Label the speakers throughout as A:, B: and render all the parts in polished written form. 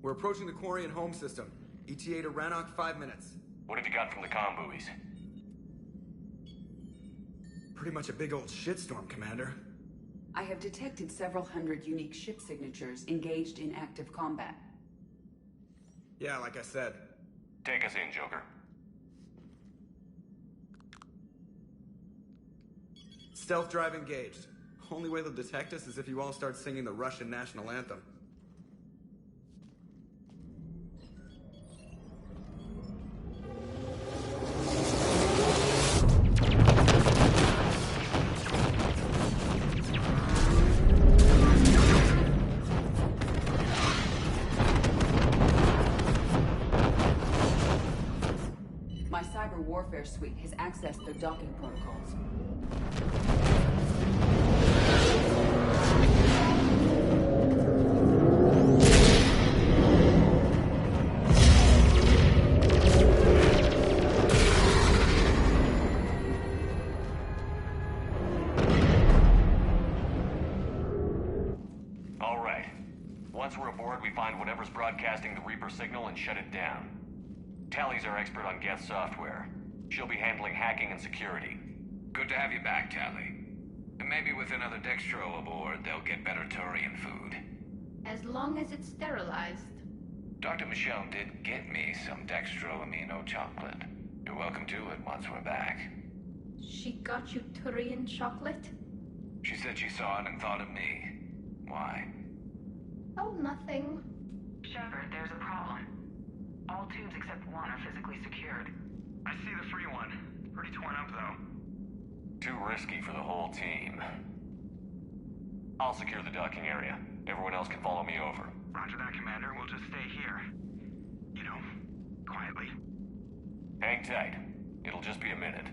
A: We're approaching the Quarian home system. ETA to Rannoch, 5 minutes.
B: What have you got from the comm buoys?
A: Pretty much a big old shitstorm, Commander.
C: I have detected several hundred unique ship signatures engaged in active combat.
A: Yeah, like I said.
B: Take us in, Joker.
A: Stealth drive engaged. Only way they'll detect us is if you all start singing the Russian national anthem.
C: warfare suite has accessed their docking protocols.
B: All right. Once we're aboard, we find whatever's broadcasting the Reaper signal and shut it down. Tally's our expert on Geth software. She'll be handling hacking and security.
D: Good to have you back, Tally. And maybe with another Dextro aboard, they'll get better Turian food.
E: As long as it's sterilized.
D: Dr. Michelle did get me some Dextro Amino chocolate. You're welcome to it once we're back.
E: She got you Turian chocolate?
D: She said she saw it and thought of me. Why?
E: Oh, nothing.
F: Shepard, there's a problem. All tubes except one are physically secured.
G: I see the free one. It's pretty torn up, though.
B: Too risky for the whole team. I'll secure the docking area. Everyone else can follow me over.
G: Roger that, Commander. We'll just stay here. You know, quietly.
B: Hang tight. It'll just be a minute.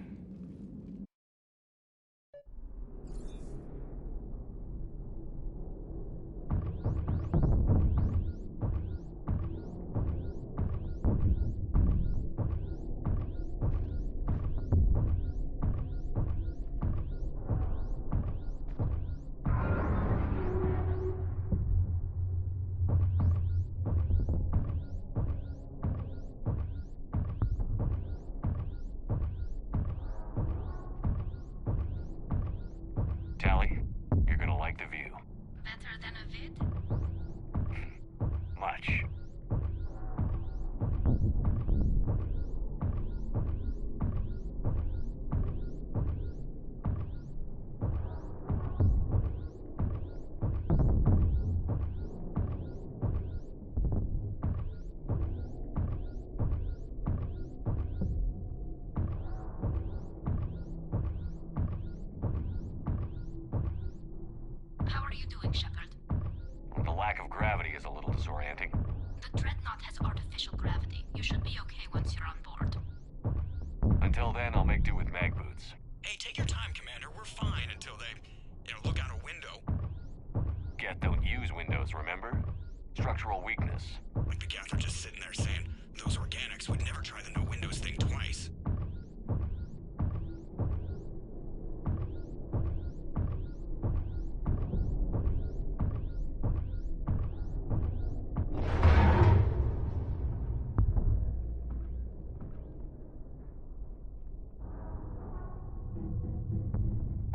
B: Tally, you're gonna like the view.
E: Better than a vid?
B: Much.
E: How are you doing, Shepard?
B: The lack of gravity is a little disorienting.
E: The Dreadnought has artificial gravity. You should be okay once you're on board.
B: Until then, I'll make do with mag boots.
G: Hey, take your time, Commander. We're fine until they, look out a window.
B: Geth don't use windows, remember? Structural weakness.
G: Like the Geth are just sitting there saying, those organics would never try the no windows thing twice.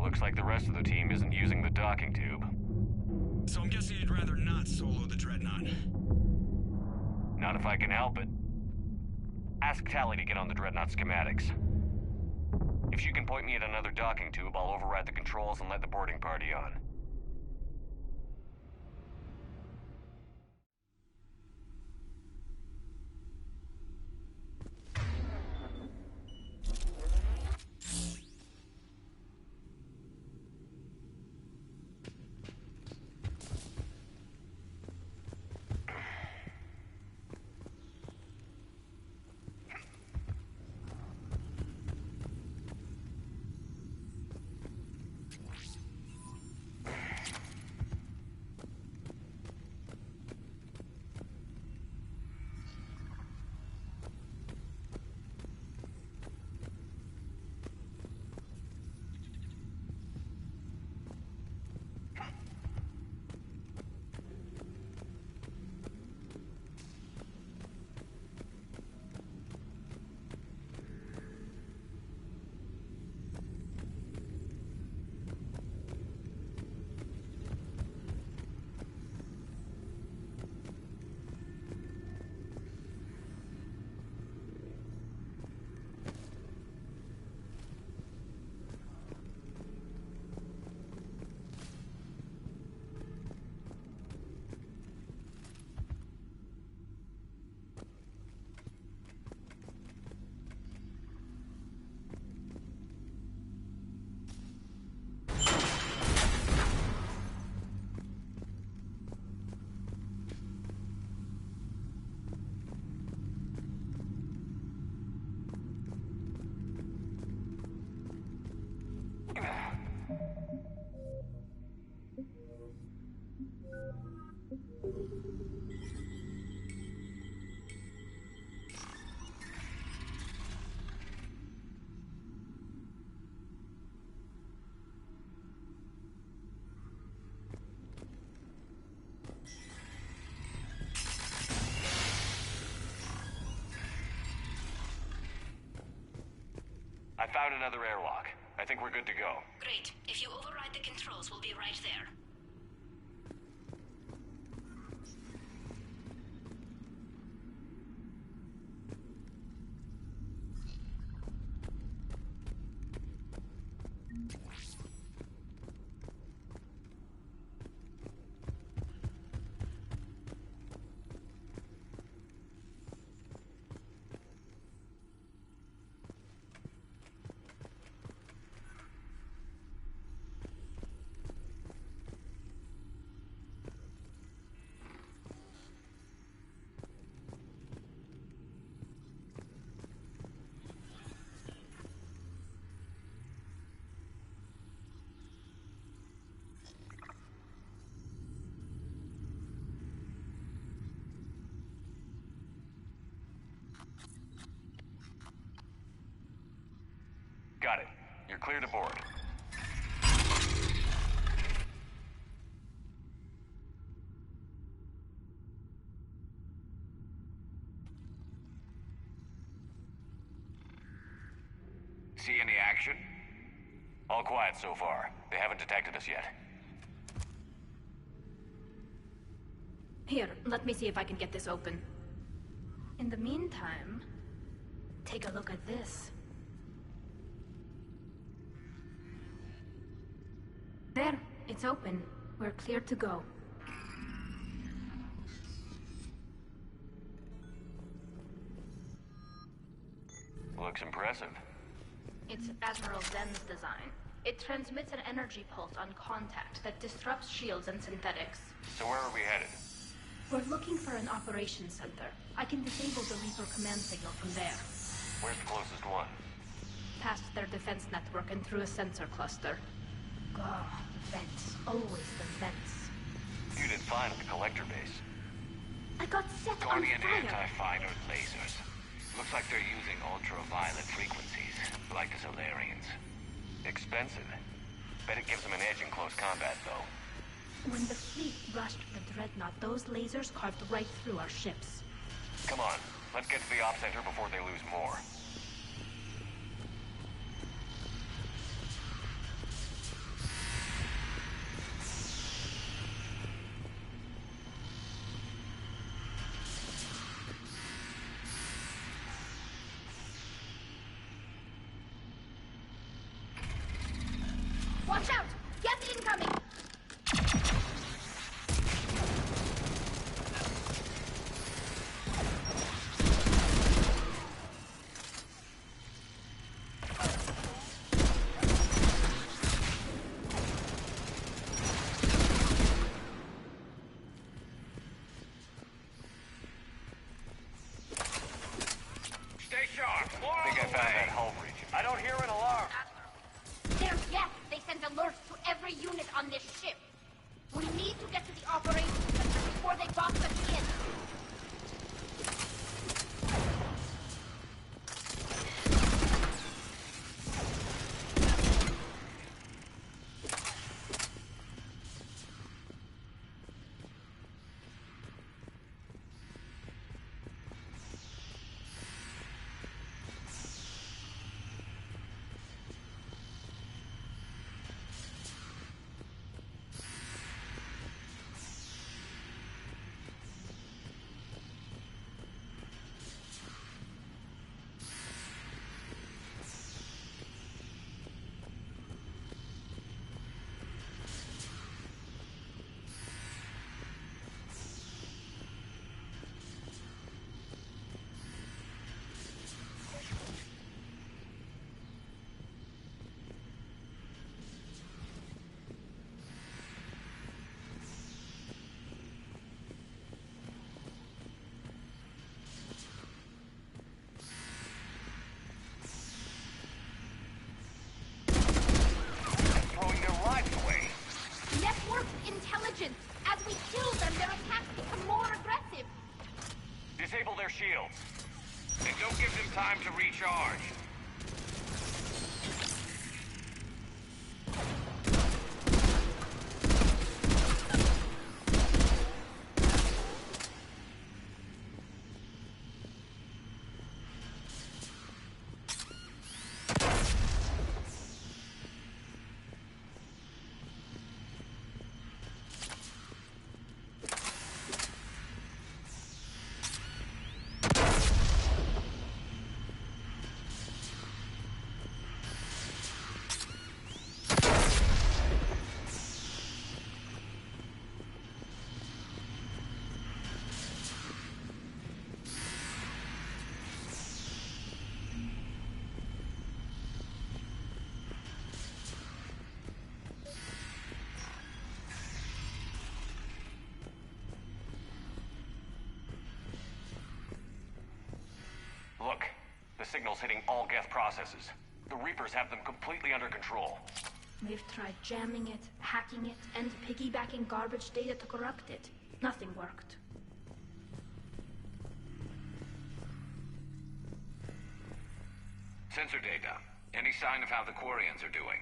B: Looks like the rest of the team isn't using the docking tube.
G: So I'm guessing you'd rather not solo the Dreadnought.
B: Not if I can help it. Ask Tally to get on the Dreadnought schematics. If she can point me at another docking tube, I'll override the controls and let the boarding party on. found another airlock. I think we're good to go.
E: Great. If you override the controls, we'll be right there.
B: Got it. You're clear to board.
D: See any action?
B: All quiet so far. They haven't detected us yet.
E: Here, let me see if I can get this open. In the meantime, take a look at this. There, it's open. We're clear to go.
B: Looks impressive.
E: It's Admiral Zen's design. It transmits an energy pulse on contact that disrupts shields and synthetics.
B: So where are we headed?
E: We're looking for an operations center. I can disable the Reaper command signal from there.
B: Where's the closest one?
E: Past their defense network and through a sensor cluster. Oh, vents. Always the vents.
B: You did fine at the collector base.
E: I got set on
D: Guardian
E: fire!
D: anti-fighter lasers. Looks like they're using ultraviolet frequencies, like the Solarians.
B: Expensive. Bet it gives them an edge in close combat, though.
E: When the fleet rushed the Dreadnought, those lasers carved right through our ships.
B: Come on, let's get to the op center before they lose more.
E: Watch out! Get incoming!
D: Stay sharp! More
B: I think I
D: on the
B: found
D: way.
B: that hull breach. I don't hear an alarm.
H: Yes, they sent alerts to every unit on this ship. We need to get to the operations center before they box us in.
B: signals hitting all Geth processes. The Reapers have them completely under control.
E: We've tried jamming it, hacking it, and piggybacking garbage data to corrupt it. Nothing worked.
D: Sensor data. Any sign of how the Quarians are doing?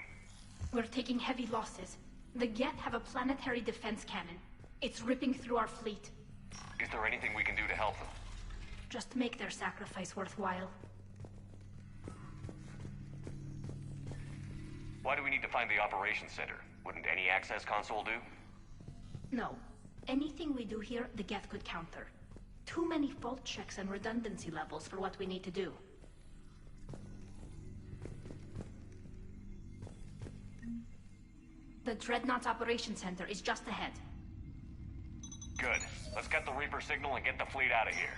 E: We're taking heavy losses. The Geth have a planetary defense cannon. It's ripping through our fleet.
B: Is there anything we can do to help them?
E: Just make their sacrifice worthwhile.
B: Why do we need to find the operations center? Wouldn't any access console do?
E: No. Anything we do here, the Geth could counter. Too many fault checks and redundancy levels for what we need to do. The Dreadnought's operations center is just ahead.
B: Good. Let's get the Reaper signal and get the fleet out of here.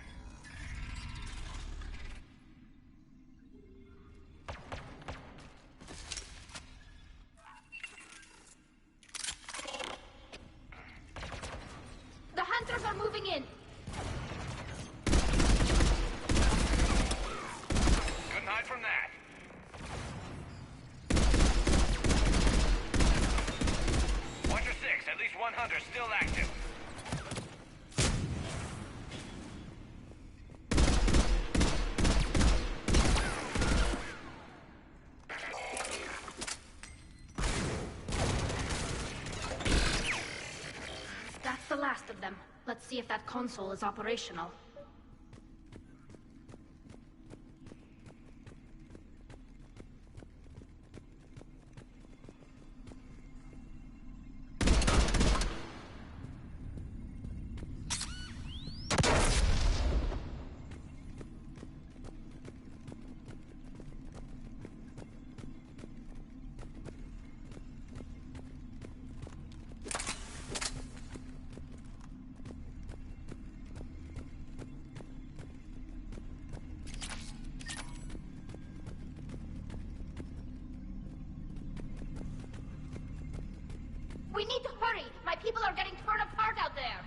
E: The hunters are moving in!
B: Couldn't hide from that. Watcher 6, at least one hunter still active.
E: That's the last of them. Let's see if that console is operational.
H: We need to hurry! My people are getting torn apart out there!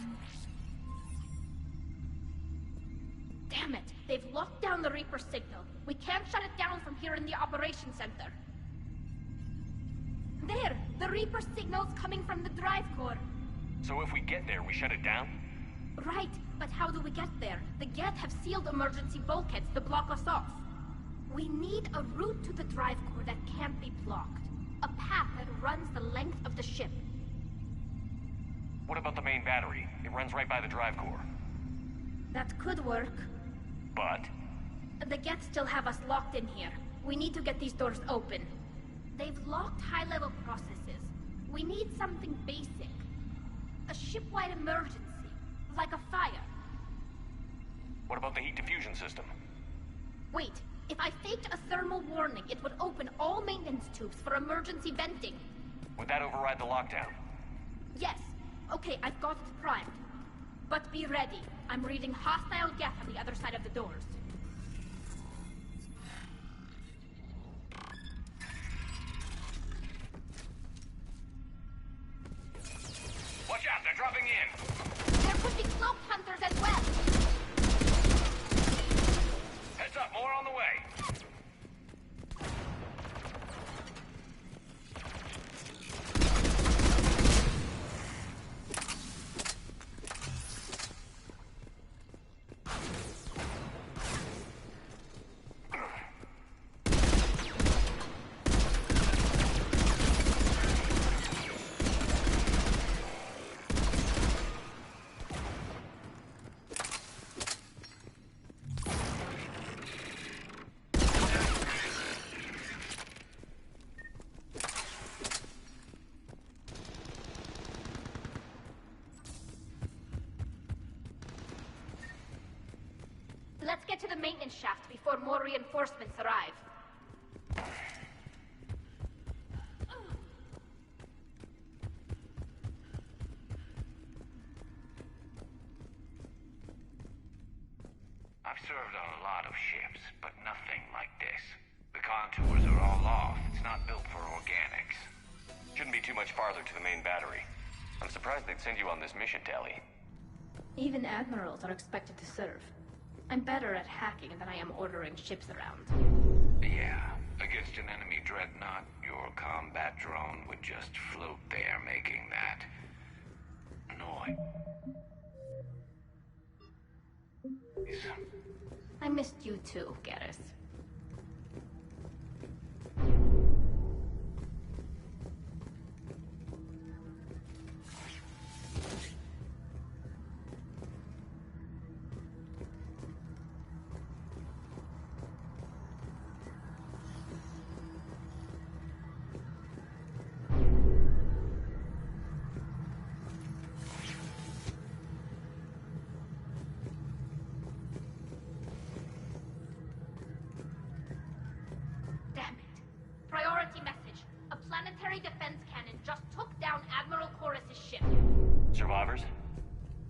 E: Damn it! They've locked down the Reaper signal. We can't shut it down from here in the operations center. There! The Reaper signal's coming from the drive core.
B: So if we get there, we shut it down?
E: Right, but how do we get there? The Geth have sealed emergency bulkheads to block us off. We need a route to the drive core that can't be blocked. A path that runs the length of the ship.
B: What about the main battery? It runs right by the drive core.
E: That could work.
B: But?
E: The Geth still have us locked in here. We need to get these doors open. They've locked high-level processes. We need something basic. A ship-wide emergency. Like a fire.
B: What about the heat diffusion system?
E: Wait, if I faked a thermal warning, it would open all maintenance tubes for emergency venting.
B: Would that override the lockdown?
E: Yes. Okay, I've got it primed. But be ready. I'm reading hostile Geth on the other side of the doors.
B: Watch out, they're dropping in!
H: There could be cloaked hunters as well!
B: Heads up, more on the way!
E: Let's get to the maintenance shaft before more reinforcements arrive.
D: I've served on a lot of ships, but nothing like this. The contours are all off. It's not built for organics.
B: Shouldn't be too much farther to the main battery. I'm surprised they'd send you on this mission, Tally.
E: Even admirals are expected to serve. I'm better at hacking than I am ordering ships around.
D: Yeah. Against an enemy dreadnought, your combat drone would just float there making that noise.
E: I missed you too, Garrus. Damn it. Priority message. A planetary defense cannon just took down Admiral Chorus's ship.
B: Survivors?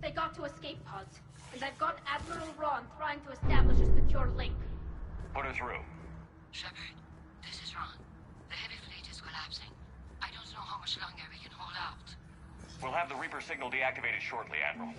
E: They got to escape pods, and I've got Admiral Ron trying to establish a secure link.
B: Put her through.
I: Shepard, this is Ron. The heavy fleet is collapsing. I don't know how much longer we can hold out.
B: We'll have the Reaper signal deactivated shortly, Admiral.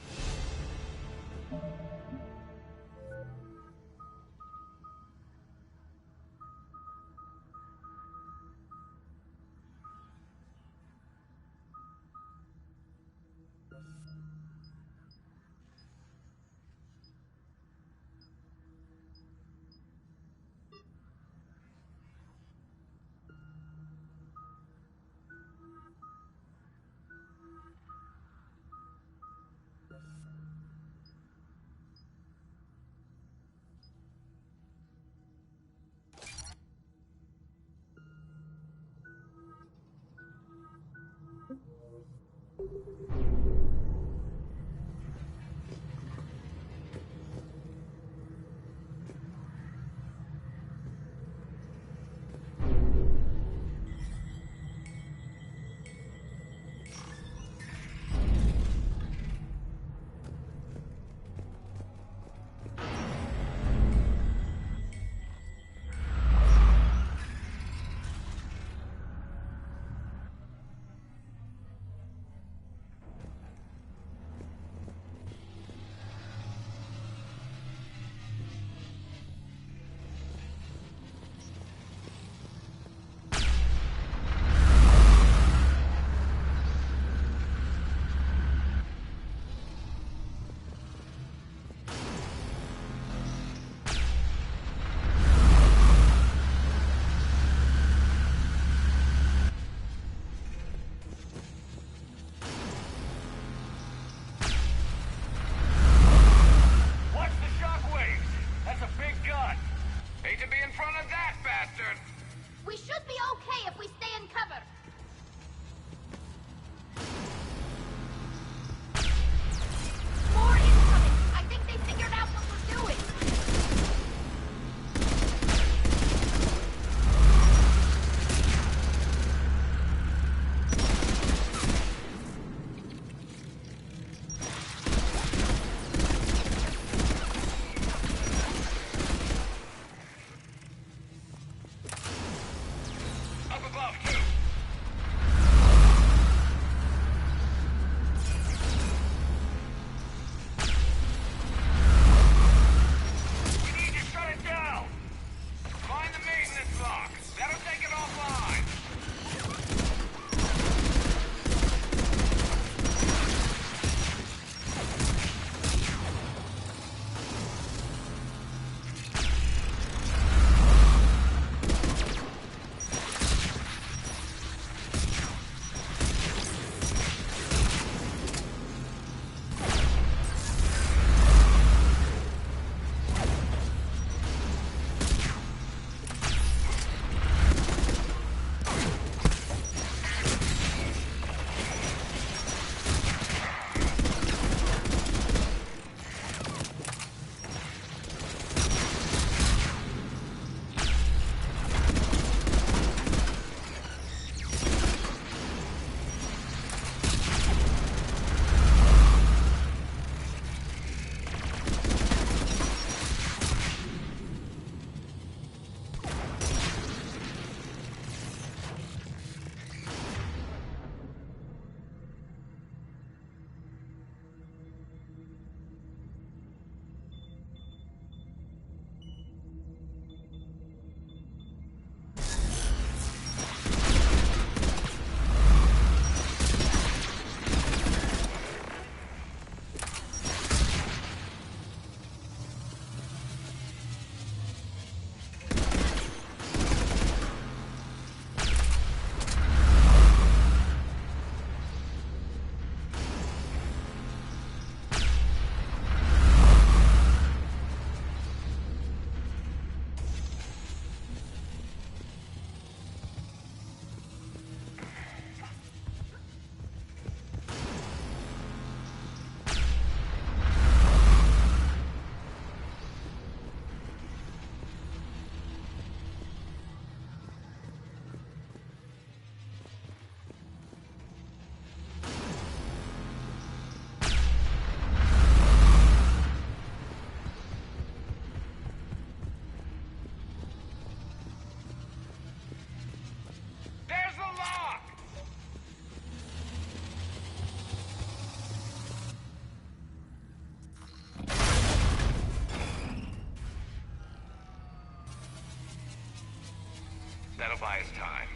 D: That'll buy us time.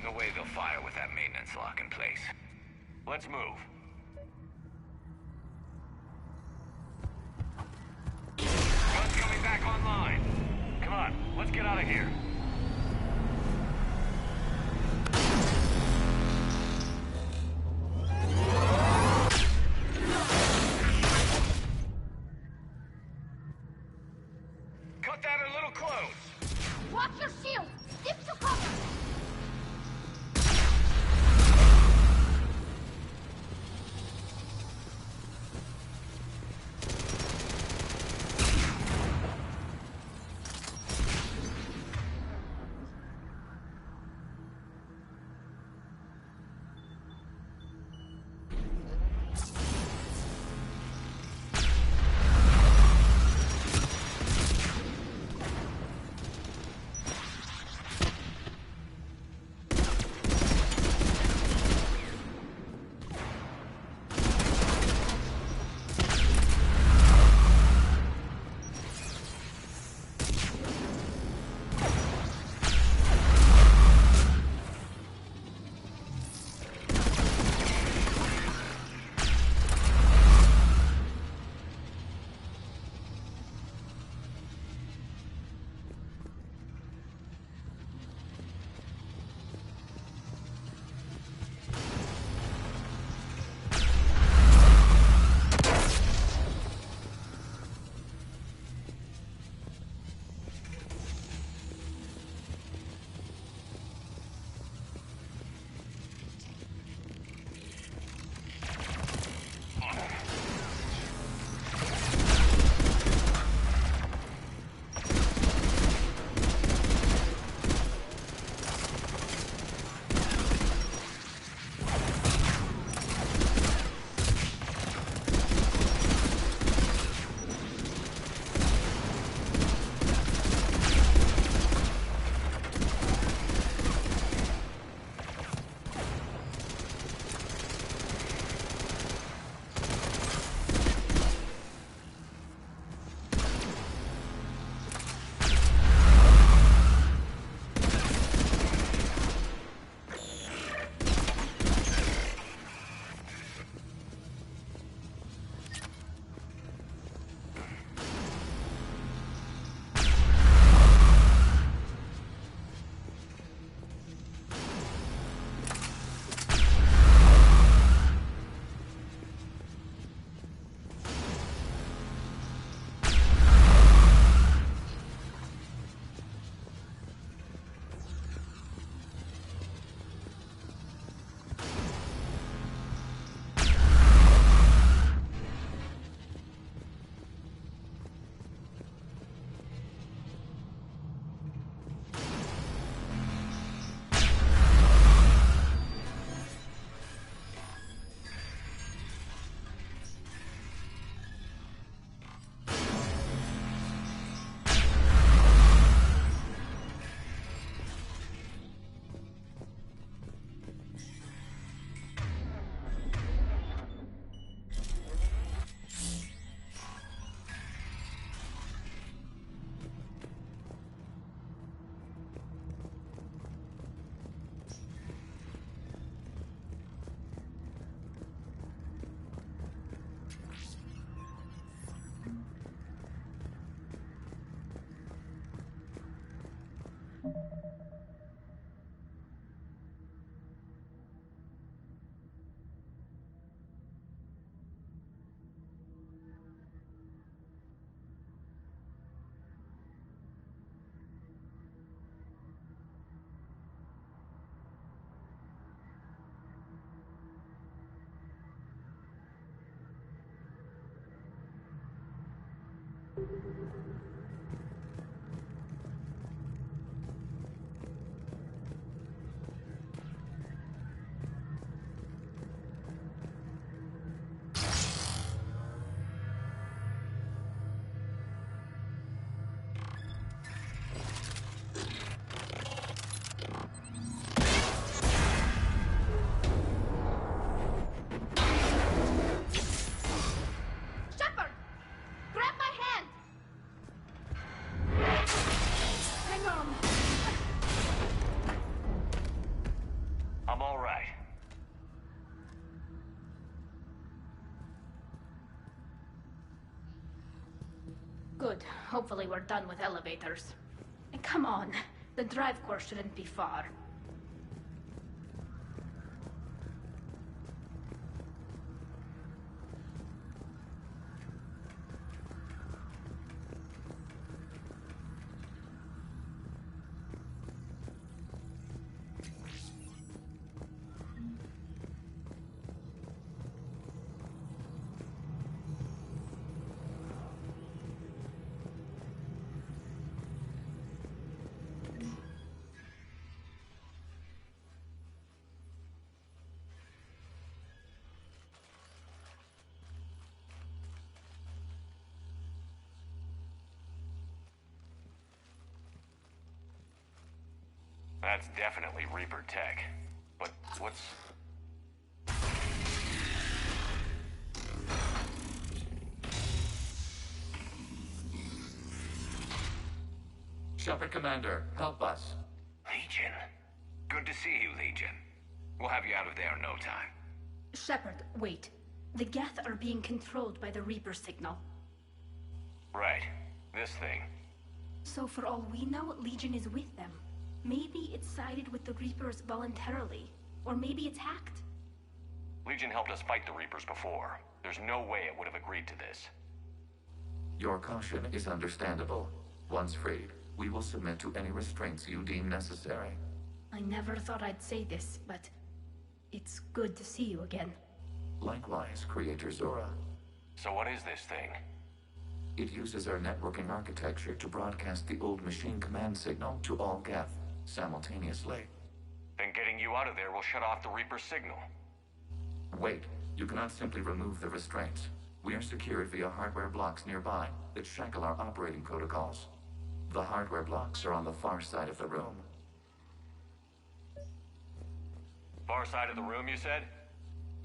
D: No way they'll fire with that maintenance lock in place.
B: Let's move.
D: Gun's coming back online.
B: Come on, let's get out of here.
D: Cut that a little close.
E: Watch your shield! Dip to cover! Good. Hopefully we're done with elevators. And come on, the drive course shouldn't be far.
B: That's definitely Reaper tech. But what's...
J: Shepard Commander, help us.
D: Legion. Good to see you, Legion. We'll have you out of there in no time.
E: Shepard, wait. The Geth are being controlled by the Reaper signal.
B: Right. This thing.
E: So for all we know, Legion is with them. Maybe it sided with the Reapers voluntarily. Or maybe it's hacked.
B: Legion helped us fight the Reapers before. There's no way it would have agreed to this.
J: Your caution is understandable. Once freed, we will submit to any restraints you deem necessary.
E: I never thought I'd say this, but it's good to see you again.
J: Likewise, Creator Zora.
B: So what is this thing?
J: It uses our networking architecture to broadcast the old machine command signal to all Geth simultaneously.
B: Then getting you out of there will shut off the Reaper signal.
J: Wait, you cannot simply remove the restraints. We are secured via hardware blocks nearby that shackle our operating protocols. The hardware blocks are on the far side of the room.
B: Far side of the room, you said?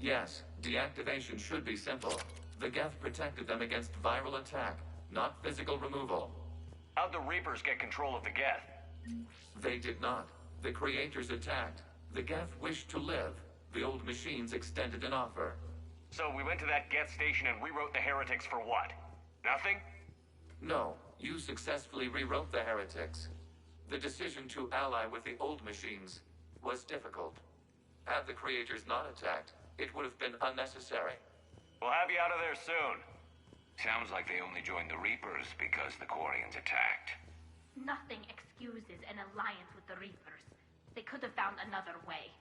J: Yes, deactivation should be simple. The Geth protected them against viral attack, not physical removal.
B: How'd the Reapers get control of the Geth?
J: They did not. The Creators attacked. The Geth wished to live. The old machines extended an offer.
B: So we went to that Geth station and rewrote the heretics for what? Nothing?
J: No, you successfully rewrote the heretics. The decision to ally with the old machines was difficult. Had the Creators not attacked, it would have been unnecessary.
B: We'll have you out of there soon.
D: Sounds like they only joined the Reapers because the Quarians attacked.
E: Nothing excuses an alliance with the Reapers. They could have found another way.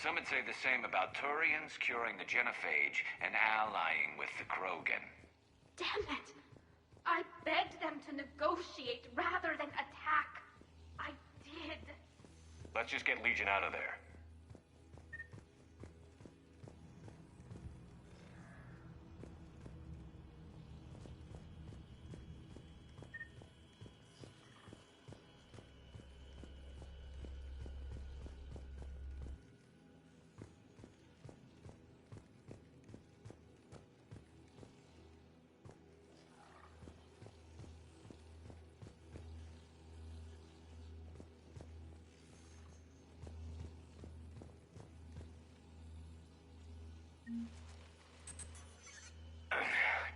D: Some would say the same about Turians curing the genophage and allying with the Krogan.
E: Damn it! I begged them to negotiate rather than attack. I did.
B: Let's just get Legion out of there.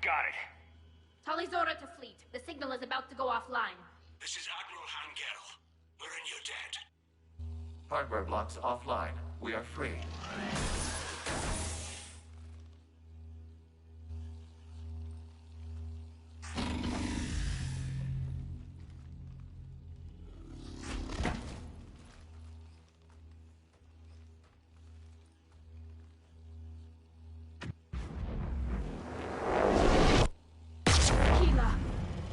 B: Got it.
E: Tali Zora to fleet. The signal is about to go offline.
G: This is Admiral Hangel. We're in your debt.
J: Hardware blocks offline. We are free.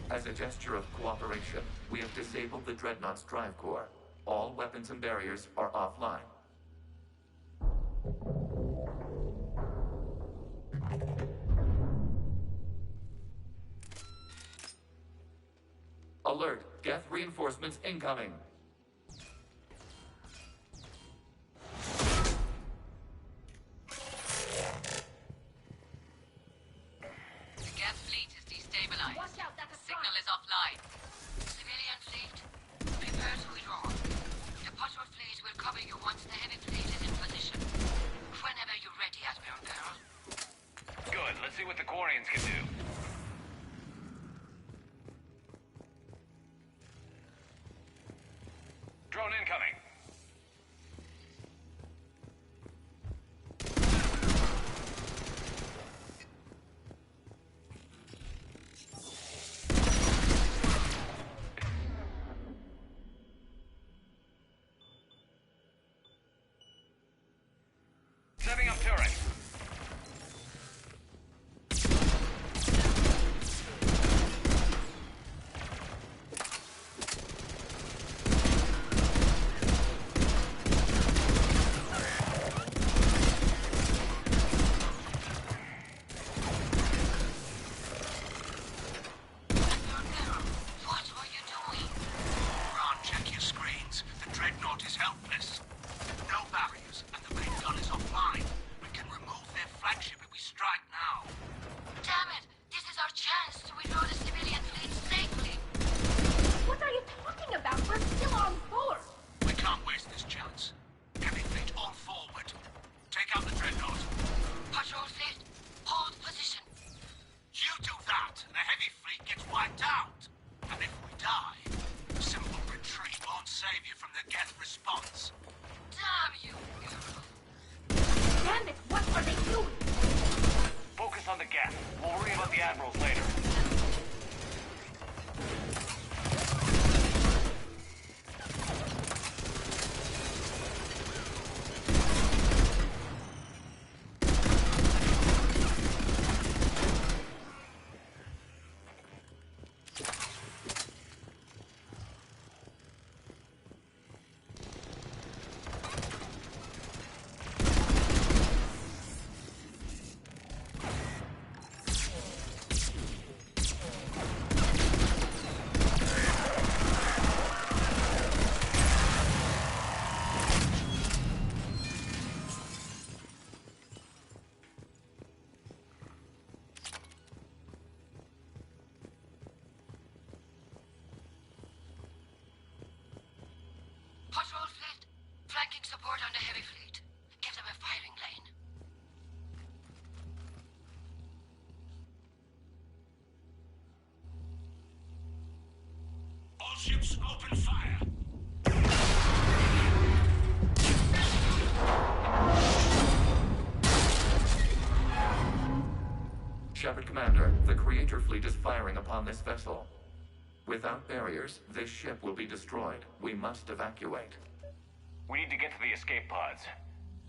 J: As a gesture of cooperation, we have disabled the Dreadnought's drive core. All weapons and barriers are offline. Alert! Geth reinforcements incoming!
B: about the admirals later.
I: Patrol fleet, flanking support on the heavy fleet. Give them a firing lane.
G: All ships open fire.
J: Shepard Commander, the Creator fleet is firing upon this vessel. Without barriers, this ship will be destroyed. We must evacuate.
B: We need to get to the escape pods.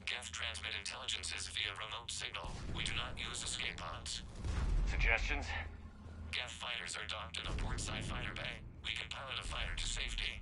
J: Geth transmit intelligences via remote signal. We do not use escape pods.
B: Suggestions?
J: Geth fighters are docked in a portside fighter bay. We can pilot a fighter to safety.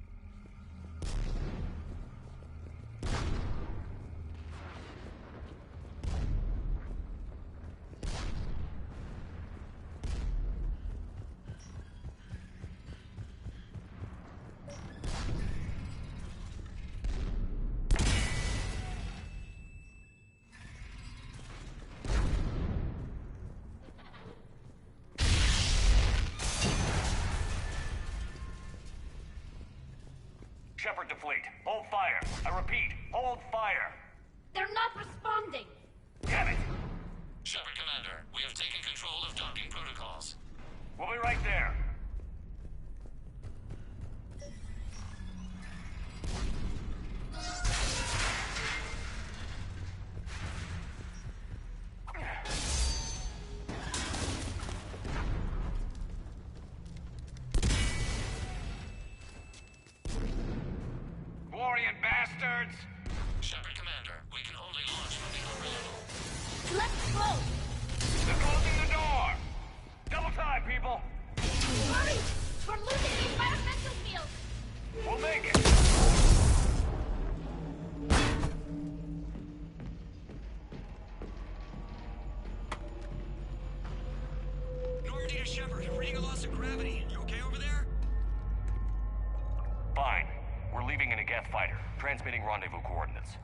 B: Shepard to fleet. Hold fire. I repeat, hold fire.
E: They're not responding.
B: Damn it.
J: Shepard Commander, we have taken control of docking protocols.
B: We'll be right there. Glorian bastards!
J: Shepard Commander, we can only launch from the upper level.
E: Let's go!
B: They're closing the door! Double time, people!
E: Hurry! We're losing the environmental field!
B: We'll make it!
G: Normandy to Shepard, reading a loss of gravity. You okay over there?
B: Fine. We're leaving in a Geth fighter, transmitting rendezvous coordinates.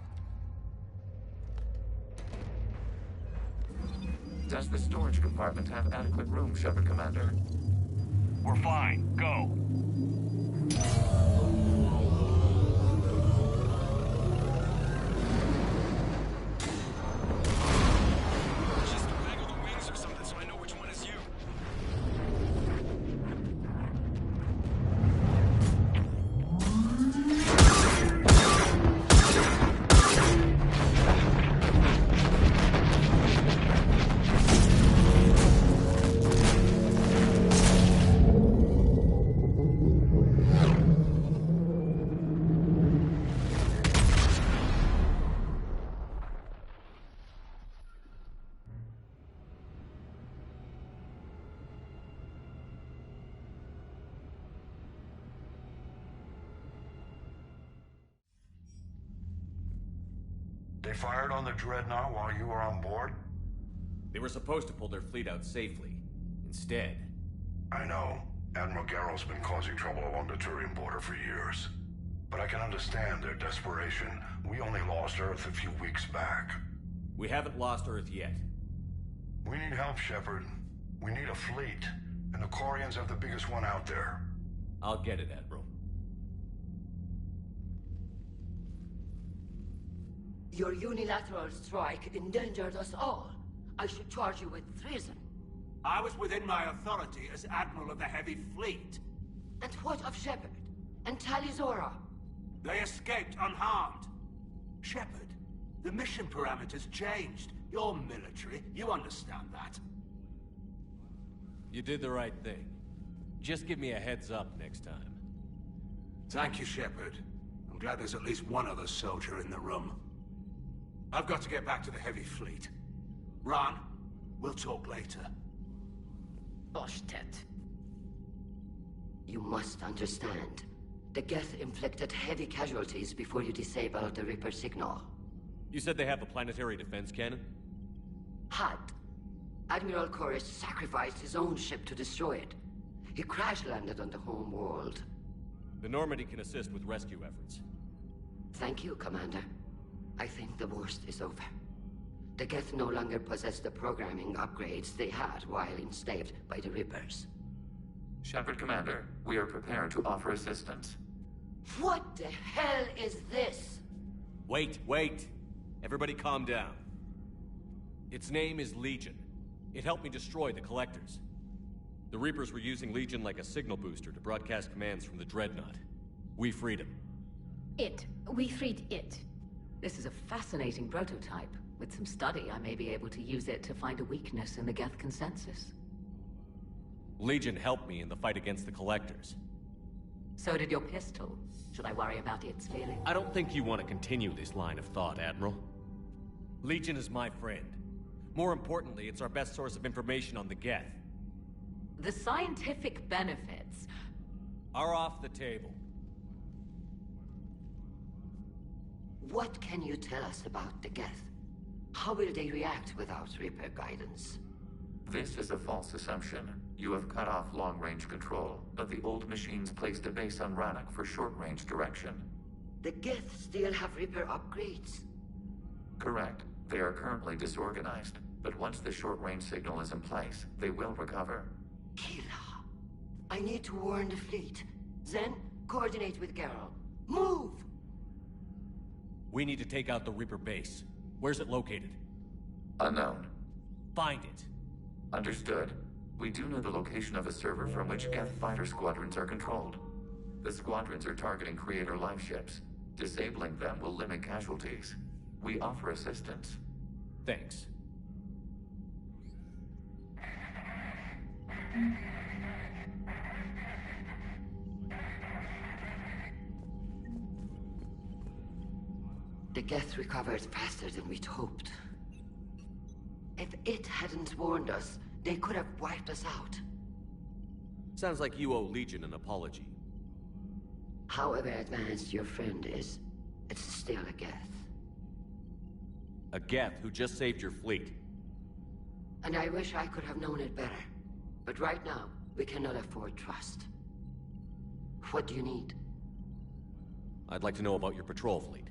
J: Does the storage compartment have adequate room, Shepard Commander?
B: We're fine. Go.
G: Just waggle the wings or something so I know which one is you.
K: They fired on the Dreadnought while you were on board?
A: They were supposed to pull their fleet out safely. Instead...
K: I know. Admiral Garrow's been causing trouble along the Turian border for years. But I can understand their desperation. We only lost Earth a few weeks back.
A: We haven't lost Earth yet.
K: We need help, Shepard. We need a fleet. And the Quarians have the biggest one out there.
A: I'll get it, Admiral.
I: Your unilateral strike endangered us all. I should charge you with treason.
L: I was within my authority as Admiral of the Heavy Fleet.
I: And what of Shepard? And Talizora?
L: They escaped unharmed. Shepard, the mission parameters changed. You're military, you understand that.
M: You did the right thing. Just give me a heads up next time.
L: Thank you, Shepard. I'm glad there's at least one other soldier in the room. I've got to get back to the heavy fleet. Ron, we'll talk later.
N: Oshtet. You must understand. The Geth inflicted heavy casualties before you disabled the Reaper signal.
M: You said they have a planetary defense cannon?
N: Had. Admiral Chorus sacrificed his own ship to destroy it. He crash-landed on the home world.
M: The Normandy can assist with rescue efforts.
N: Thank you, Commander. I think the worst is over. The Geth no longer possess the programming upgrades they had while enslaved by the Reapers.
J: Shepard, Commander, we are prepared to offer assistance.
N: What the hell is this?
M: Wait. Everybody calm down. Its name is Legion. It helped me destroy the Collectors. The Reapers were using Legion like a signal booster to broadcast commands from the Dreadnought. We freed him.
C: We freed it.
O: This is a fascinating prototype. With some study, I may be able to use it to find a weakness in the Geth consensus.
M: Legion helped me in the fight against the Collectors.
O: So did your pistol. Should I worry about its feelings?
M: I don't think you want to continue this line of thought, Admiral. Legion is my friend. More importantly, it's our best source of information on the Geth.
O: The scientific benefits
M: are off the table.
N: What can you tell us about the Geth? How will they react without Reaper guidance?
J: This is a false assumption. You have cut off long-range control, but the old machines placed a base on Rannoch for short-range direction.
N: The Geth still have Reaper upgrades?
J: Correct. They are currently disorganized, but once the short-range signal is in place, they will recover.
N: Kila, I need to warn the fleet. Then, coordinate with Geralt. Move!
M: We need to take out the Reaper base. Where's it located?
J: Unknown.
M: Find it.
J: Understood. We do know the location of a server from which Geth fighter squadrons are controlled. The squadrons are targeting Creator live ships. Disabling them will limit casualties. We offer assistance.
M: Thanks.
N: The Geth recovered faster than we'd hoped. If it hadn't warned us, they could have wiped us out.
M: Sounds like you owe Legion an apology.
N: However advanced your friend is, it's still a Geth.
M: A Geth who just saved your fleet.
N: And I wish I could have known it better. But right now, we cannot afford trust. What do you need?
M: I'd like to know about your patrol fleet.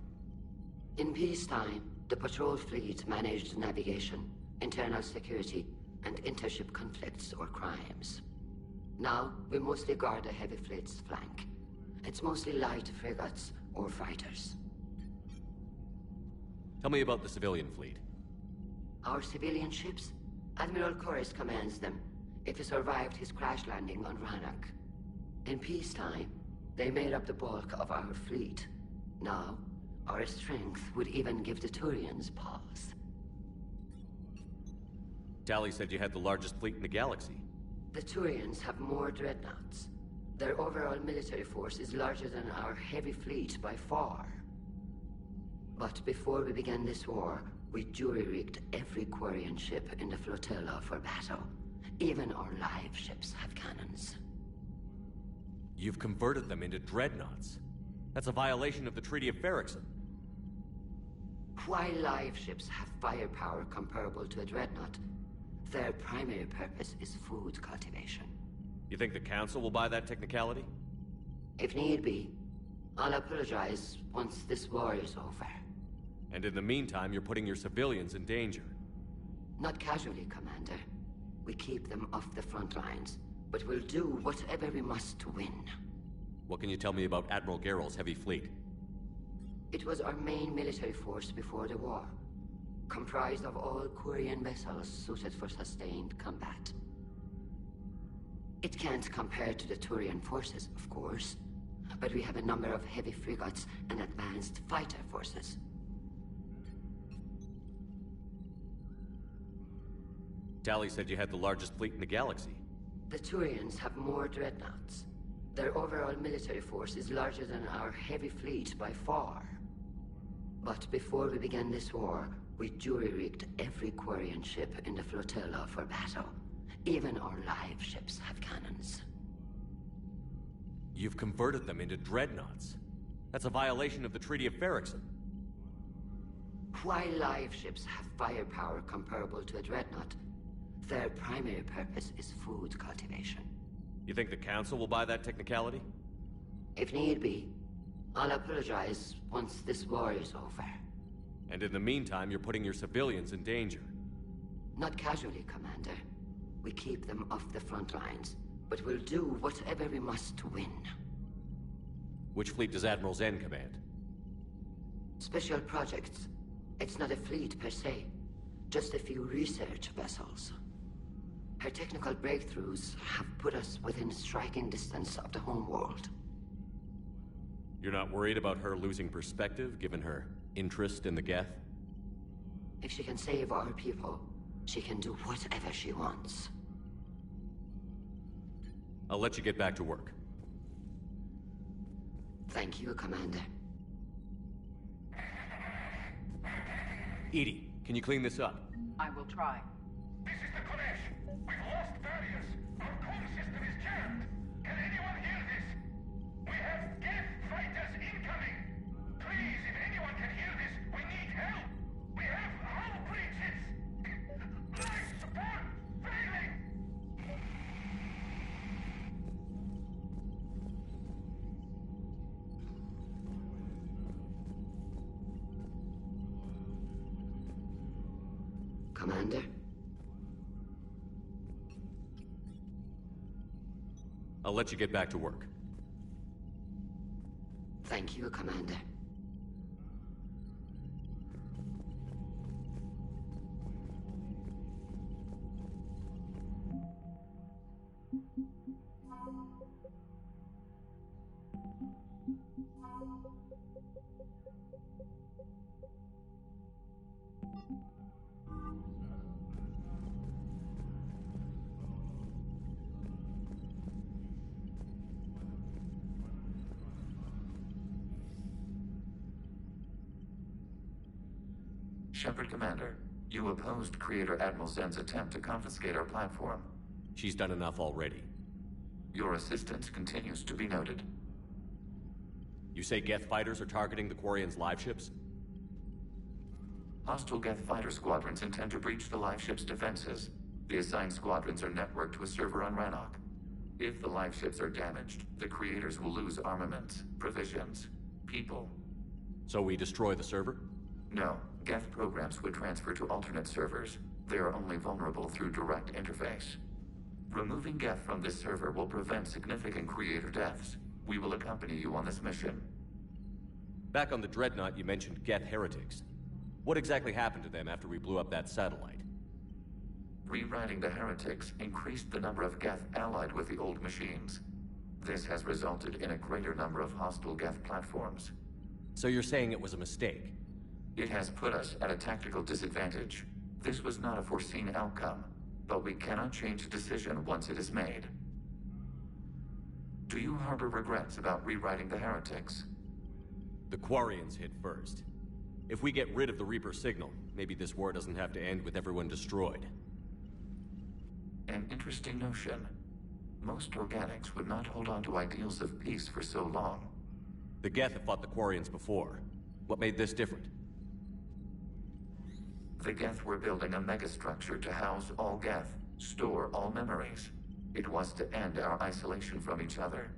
N: In peacetime, the patrol fleet managed navigation, internal security, and intership conflicts or crimes. Now, we mostly guard the heavy fleet's flank. It's mostly light frigates or fighters.
M: Tell me about the civilian fleet.
N: Our civilian ships? Admiral Chorus commands them, if he survived his crash landing on Rannoch. In peacetime, they made up the bulk of our fleet. Now, our strength would even give the Turians pause.
M: Tali said you had the largest fleet in the galaxy.
N: The Turians have more dreadnoughts. Their overall military force is larger than our heavy fleet by far. But before we began this war, we jury-rigged every Quarian ship in the flotilla for battle. Even our live ships have cannons.
M: You've converted them into dreadnoughts. That's a violation of the Treaty of Ferrixon.
N: While live ships have firepower comparable to a dreadnought, their primary purpose is food cultivation.
M: You think the Council will buy that technicality?
N: If need be, I'll apologize once this war is over.
M: And in the meantime, you're putting your civilians in danger.
N: Not casually, Commander. We keep them off the front lines, but we'll do whatever we must to win.
M: What can you tell me about Admiral Geralt's heavy fleet?
N: It was our main military force before the war, comprised of all Quarian vessels suited for sustained combat. It can't compare to the Turian forces, of course, but we have a number of heavy frigates and advanced fighter forces.
M: Tali said you had the largest fleet in the galaxy.
N: The Turians have more dreadnoughts. Their overall military force is larger than our heavy fleet by far. But before we began this war, we jury-rigged every Quarian ship in the flotilla for battle. Even our live ships have cannons.
M: You've converted them into dreadnoughts. That's a violation of the Treaty of Ferrixon.
N: While live ships have firepower comparable to a dreadnought, their primary purpose is food cultivation.
M: You think the Council will buy that technicality?
N: If need be, I'll apologize once this war is over.
M: And in the meantime, you're putting your civilians in danger.
N: Not casually, Commander. We keep them off the front lines, but we'll do whatever we must to win.
M: Which fleet does Admiral Zen command?
N: Special projects. It's not a fleet per se, just a few research vessels. Her technical breakthroughs have put us within striking distance of the homeworld.
M: You're not worried about her losing perspective, given her interest in the Geth?
N: If she can save our people, she can do whatever she wants.
M: I'll let you get back to work.
N: Thank you, Commander.
M: Edie, can you clean this up?
C: I will try.
P: This is the Kodesh. We've lost barriers. Our comm system is jammed. Can anyone hear this? We have Geth fighters incoming. Please, if anyone can hear this, we need help. We have hull breaches. Life support failing.
N: Commander?
M: I'll let you get back to work.
N: Thank you, Commander.
J: Shepard Commander, you opposed Creator Admiral Zen's attempt to confiscate our platform.
M: She's done enough already.
J: Your assistance continues to be noted.
M: You say Geth fighters are targeting the Quarians' live ships?
J: Hostile Geth fighter squadrons intend to breach the live ship's defenses. The assigned squadrons are networked to a server on Rannoch. If the live ships are damaged, the Creators will lose armaments, provisions, people.
M: So we destroy the server?
J: No. Geth programs would transfer to alternate servers. They are only vulnerable through direct interface. Removing Geth from this server will prevent significant Creator deaths. We will accompany you on this mission.
M: Back on the Dreadnought, you mentioned Geth heretics. What exactly happened to them after we blew up that satellite?
J: Rewriting the heretics increased the number of Geth allied with the old machines. This has resulted in a greater number of hostile Geth platforms.
M: So you're saying it was a mistake?
J: It has put us at a tactical disadvantage. This was not a foreseen outcome, but we cannot change a decision once it is made. Do you harbor regrets about rewriting the heretics?
M: The Quarians hit first. If we get rid of the Reaper signal, maybe this war doesn't have to end with everyone destroyed.
J: An interesting notion. Most organics would not hold on to ideals of peace for so long.
M: The Geth have fought the Quarians before. What made this different?
J: The Geth were building a megastructure to house all Geth, store all memories. It was to end our isolation from each other.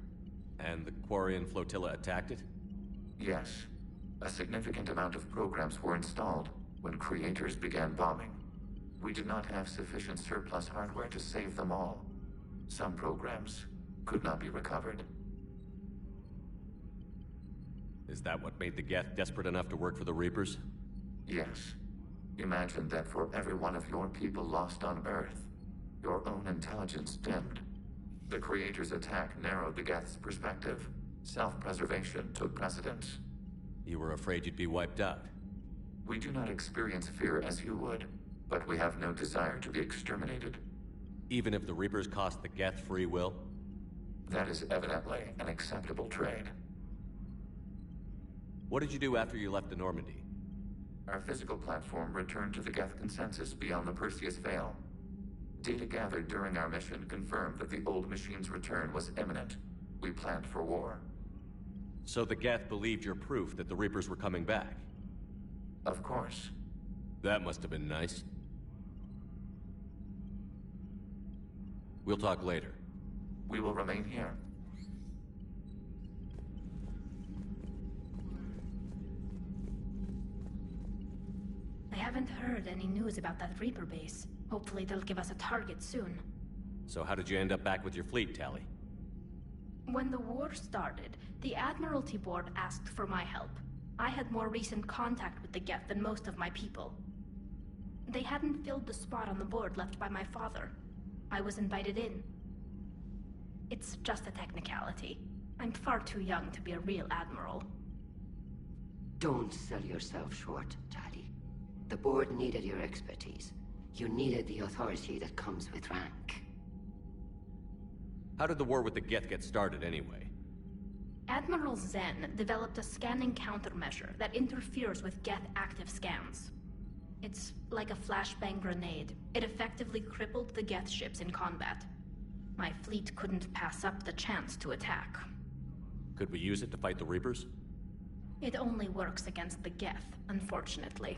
M: And the Quarian flotilla attacked it?
J: Yes. A significant amount of programs were installed when Creators began bombing. We did not have sufficient surplus hardware to save them all. Some programs could not be recovered.
M: Is that what made the Geth desperate enough to work for the Reapers?
J: Yes. Imagine that for every one of your people lost on Earth, your own intelligence dimmed. The Creator's attack narrowed the Geth's perspective. Self-preservation took precedence.
M: You were afraid you'd be wiped out.
J: We do not experience fear as you would, but we have no desire to be exterminated.
M: Even if the Reapers cost the Geth free will?
J: That is evidently an acceptable trade.
M: What did you do after you left the Normandy?
J: Our physical platform returned to the Geth consensus beyond the Perseus Veil. Data gathered during our mission confirmed that the old machine's return was imminent. We planned for war.
M: So the Geth believed your proof that the Reapers were coming back?
J: Of course.
M: That must have been nice. We'll talk later.
J: We will remain here.
E: I haven't heard any news about that Reaper base. Hopefully they'll give us a target soon.
M: So how did you end up back with your fleet, Tali?
E: When the war started, the Admiralty Board asked for my help. I had more recent contact with the Geth than most of my people. They hadn't filled the spot on the board left by my father. I was invited in. It's just a technicality. I'm far too young to be a real admiral.
N: Don't sell yourself short, Tali. The board needed your expertise. You needed the authority that comes with rank.
M: How did the war with the Geth get started anyway?
E: Admiral Zen developed a scanning countermeasure that interferes with Geth active scans. It's like a flashbang grenade. It effectively crippled the Geth ships in combat. My fleet couldn't pass up the chance to attack.
M: Could we use it to fight the Reapers?
E: It only works against the Geth, unfortunately.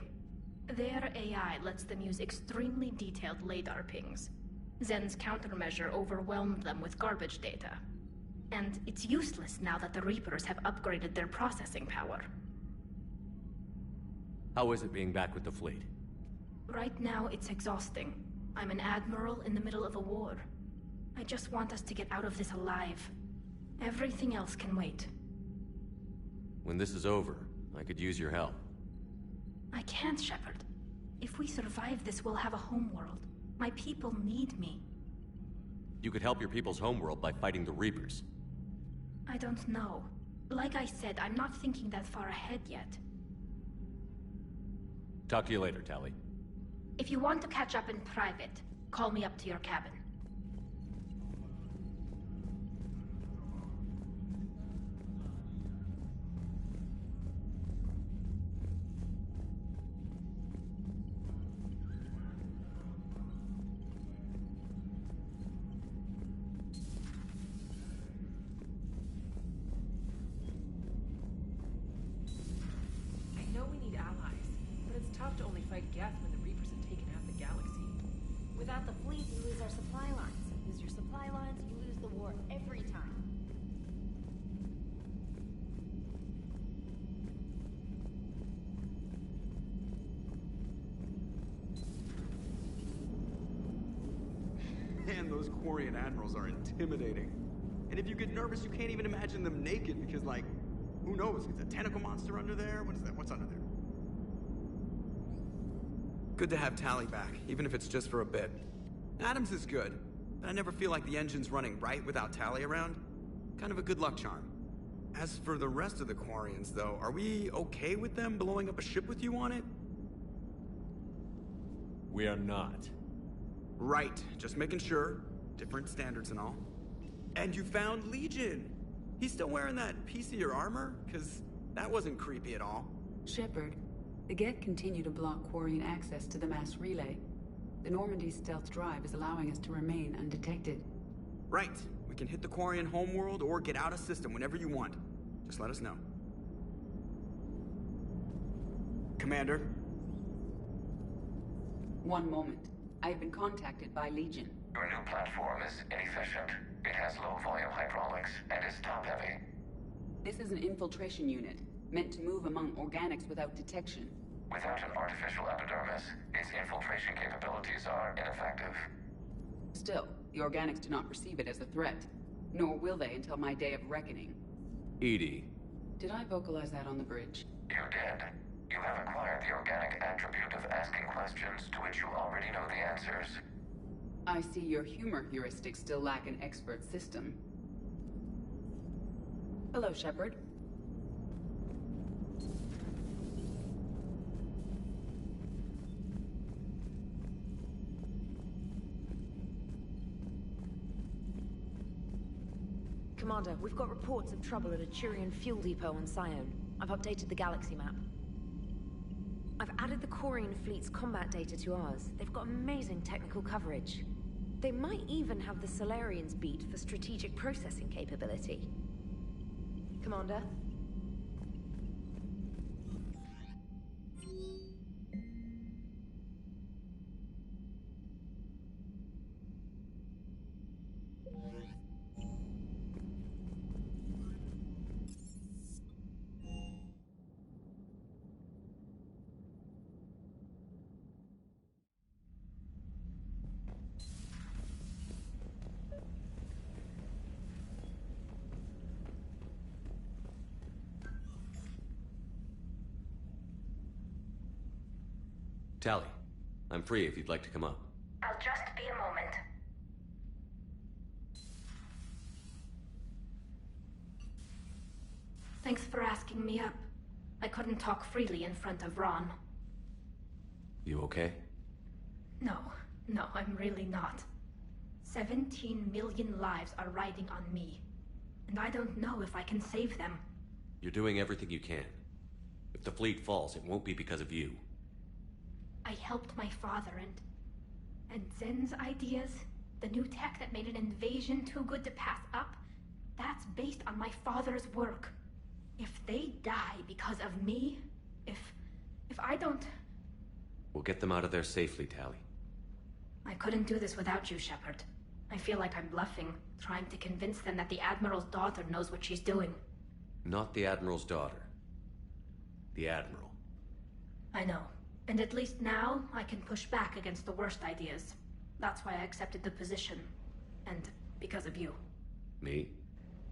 E: Their AI lets them use extremely detailed LADAR pings. Zen's countermeasure overwhelmed them with garbage data. And it's useless now that the Reapers have upgraded their processing power.
M: How is it being back with the fleet?
E: Right now, it's exhausting. I'm an admiral in the middle of a war. I just want us to get out of this alive. Everything else can wait.
M: When this is over, I could use your help.
E: I can't, Shepard. If we survive this, we'll have a homeworld. My people need me.
M: You could help your people's homeworld by fighting the Reapers.
E: I don't know. Like I said, I'm not thinking that far ahead yet.
M: Talk to you later, Tali.
E: If you want to catch up in private, call me up to your cabin.
Q: To only fight Geth when the Reapers have taken half the galaxy.
H: Without the fleet, you lose our supply lines. Lose your supply lines, you lose the war every time.
A: Man, those Quarian admirals are intimidating. And if you get nervous, you can't even imagine them naked because, like, who knows? Is a tentacle monster under there? What is that? What's under there? Good to have Tali back, even if it's just for a bit. Adams is good, but I never feel like the engine's running right without Tali around. Kind of a good luck charm. As for the rest of the Quarians, though, are we okay with them blowing up a ship with you on it?
M: We are not.
A: Right, just making sure. Different standards and all. And you found Legion! He's still wearing that piece of your armor? Because that wasn't creepy at all.
C: Shepard, the Geth continue to block Quarian access to the mass relay. The Normandy's stealth drive is allowing us to remain undetected.
A: Right. We can hit the Quarian homeworld or get out of system whenever you want. Just let us know. Commander?
C: One moment. I have been contacted by Legion.
D: Your new platform is inefficient. It has low-volume hydraulics and is top-heavy.
C: This is an infiltration unit, meant to move among organics without detection.
D: Without an artificial epidermis, its infiltration capabilities are ineffective.
C: Still, the organics do not perceive it as a threat. Nor will they until my day of reckoning.
M: Edie.
C: Did I vocalize that on the bridge?
D: You did. You have acquired the organic attribute of asking questions to which you already know the answers.
C: I see your humor heuristics still lack an expert system. Hello, Shepard.
R: Commander, we've got reports of trouble at a Turian fuel depot on Scion. I've updated the galaxy map. I've added the Quarian fleet's combat data to ours. They've got amazing technical coverage. They might even have the Solarians beat for strategic processing capability. Commander?
M: Tally, I'm free if you'd like to come up.
F: I'll just be a moment.
E: Thanks for asking me up. I couldn't talk freely in front of Ron.
M: You okay?
E: No, I'm really not. 17 million lives are riding on me. And I don't know if I can save them.
M: You're doing everything you can. If the fleet falls, it won't be because of you.
E: I helped my father and Zen's ideas, the new tech that made an invasion too good to pass up, that's based on my father's work. If they die because of me, if I don't...
M: We'll get them out of there safely, Tally.
E: I couldn't do this without you, Shepard. I feel like I'm bluffing, trying to convince them that the Admiral's daughter knows what she's doing.
M: Not the Admiral's daughter. The Admiral.
E: I know. And at least now, I can push back against the worst ideas. That's why I accepted the position. And because of you.
M: Me?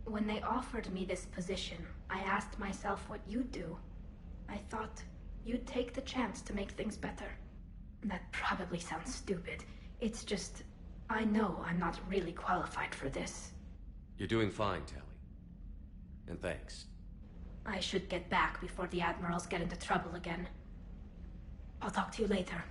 E: When they offered me this position, I asked myself what you'd do. I thought you'd take the chance to make things better. That probably sounds stupid. It's just, I know I'm not really qualified for this.
M: You're doing fine, Tally. And thanks.
E: I should get back before the Admirals get into trouble again. I'll talk to you later.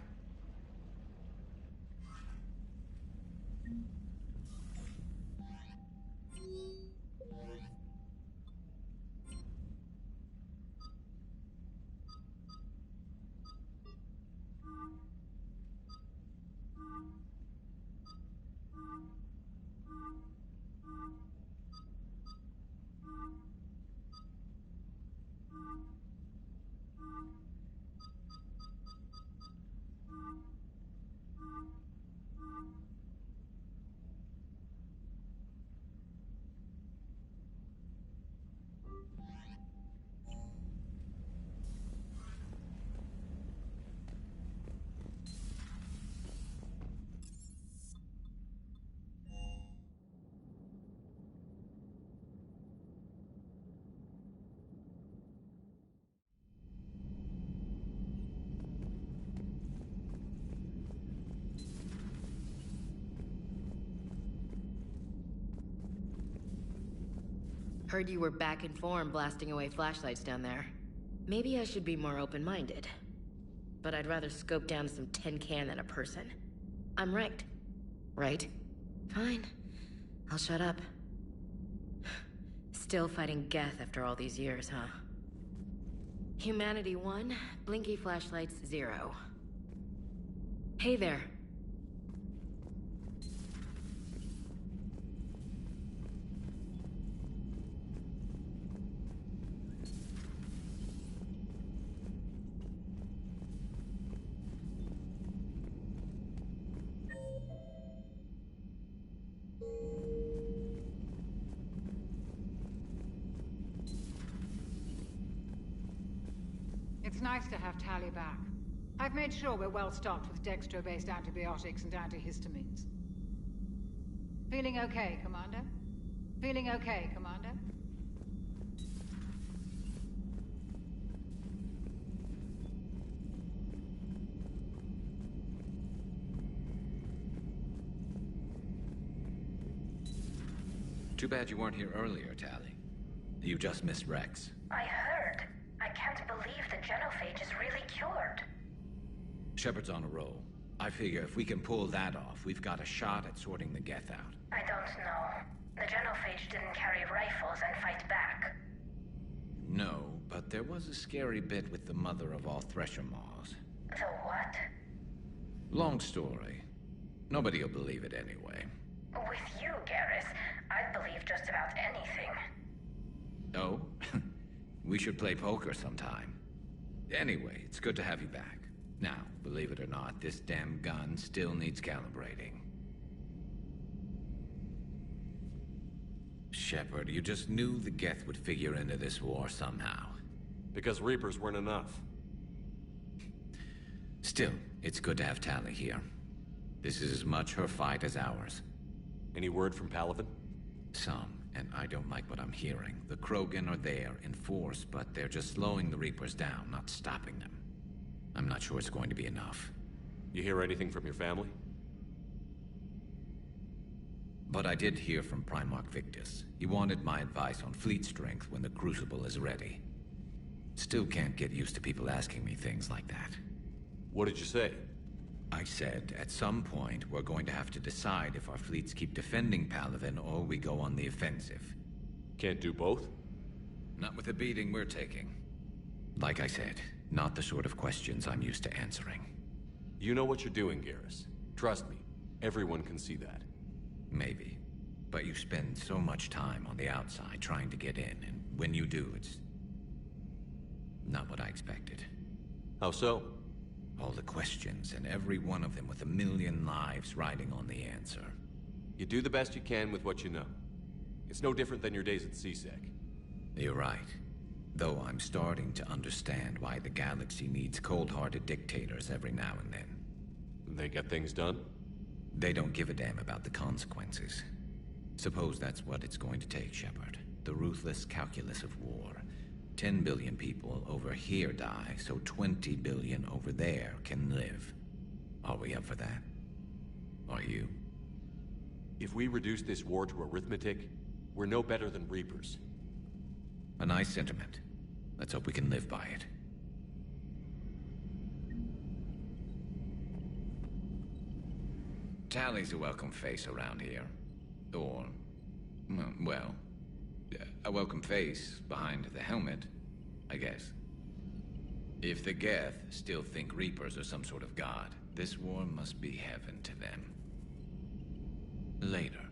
S: Heard you were back in form blasting away flashlights down there. Maybe I should be more open-minded. But I'd rather scope down some tin can than a person. I'm ranked. Right? Fine. I'll shut up. Still fighting Geth after all these years, huh? Humanity 1, blinky flashlights 0. Hey there.
T: It's nice to have Tally back. I've made sure we're well stocked with dextro-based antibiotics and antihistamines. Feeling okay, Commander? Feeling okay, Commander?
D: Too bad you weren't here earlier, Tally. You just missed Rex.
F: I heard. I can't believe the genophage is really cured.
D: Shepard's on a roll. I figure if we can pull that off, we've got a shot at sorting the Geth out.
F: I don't know. The genophage didn't carry rifles and fight back.
D: No, but there was a scary bit with the mother of all Thresher Maws.
F: The what?
D: Long story. Nobody'll believe it anyway.
F: With you, Garrus, I'd believe just about anything.
D: Oh? We should play poker sometime. Anyway, it's good to have you back. Now, believe it or not, this damn gun still needs calibrating. Shepard, you just knew the Geth would figure into this war somehow.
M: Because Reapers weren't enough.
D: Still, it's good to have Tali here. This is as much her fight as ours.
M: Any word from Palaven?
D: Some, and I don't like what I'm hearing. The Krogan are there in force, but they're just slowing the Reapers down, not stopping them. I'm not sure it's going to be enough.
M: You hear anything from your family?
D: But I did hear from Primarch Victus. He wanted my advice on fleet strength when the Crucible is ready. Still can't get used to people asking me things like that.
M: What did you say?
D: I said, at some point, we're going to have to decide if our fleets keep defending Palaven or we go on the offensive.
M: Can't do both?
D: Not with the beating we're taking. Like I said, not the sort of questions I'm used to answering.
M: You know what you're doing, Garrus. Trust me, everyone can see that.
D: Maybe. But you spend so much time on the outside trying to get in, and when you do, it's not what I expected.
M: How so?
D: All the questions, and every one of them with a million lives riding on the answer.
M: You do the best you can with what you know. It's no different than your days at CSEC.
D: You're right. Though I'm starting to understand why the galaxy needs cold-hearted dictators every now and then.
M: They get things done?
D: They don't give a damn about the consequences. Suppose that's what it's going to take, Shepard. The ruthless calculus of war. 10 billion people over here die, so 20 billion over there can live. Are we up for that? Are you?
M: If we reduce this war to arithmetic, we're no better than Reapers.
D: A nice sentiment. Let's hope we can live by it. Tali's a welcome face around here. Or, well, a welcome face behind the helmet, I guess. If the Geth still think Reapers are some sort of god, this war must be heaven to them. Later.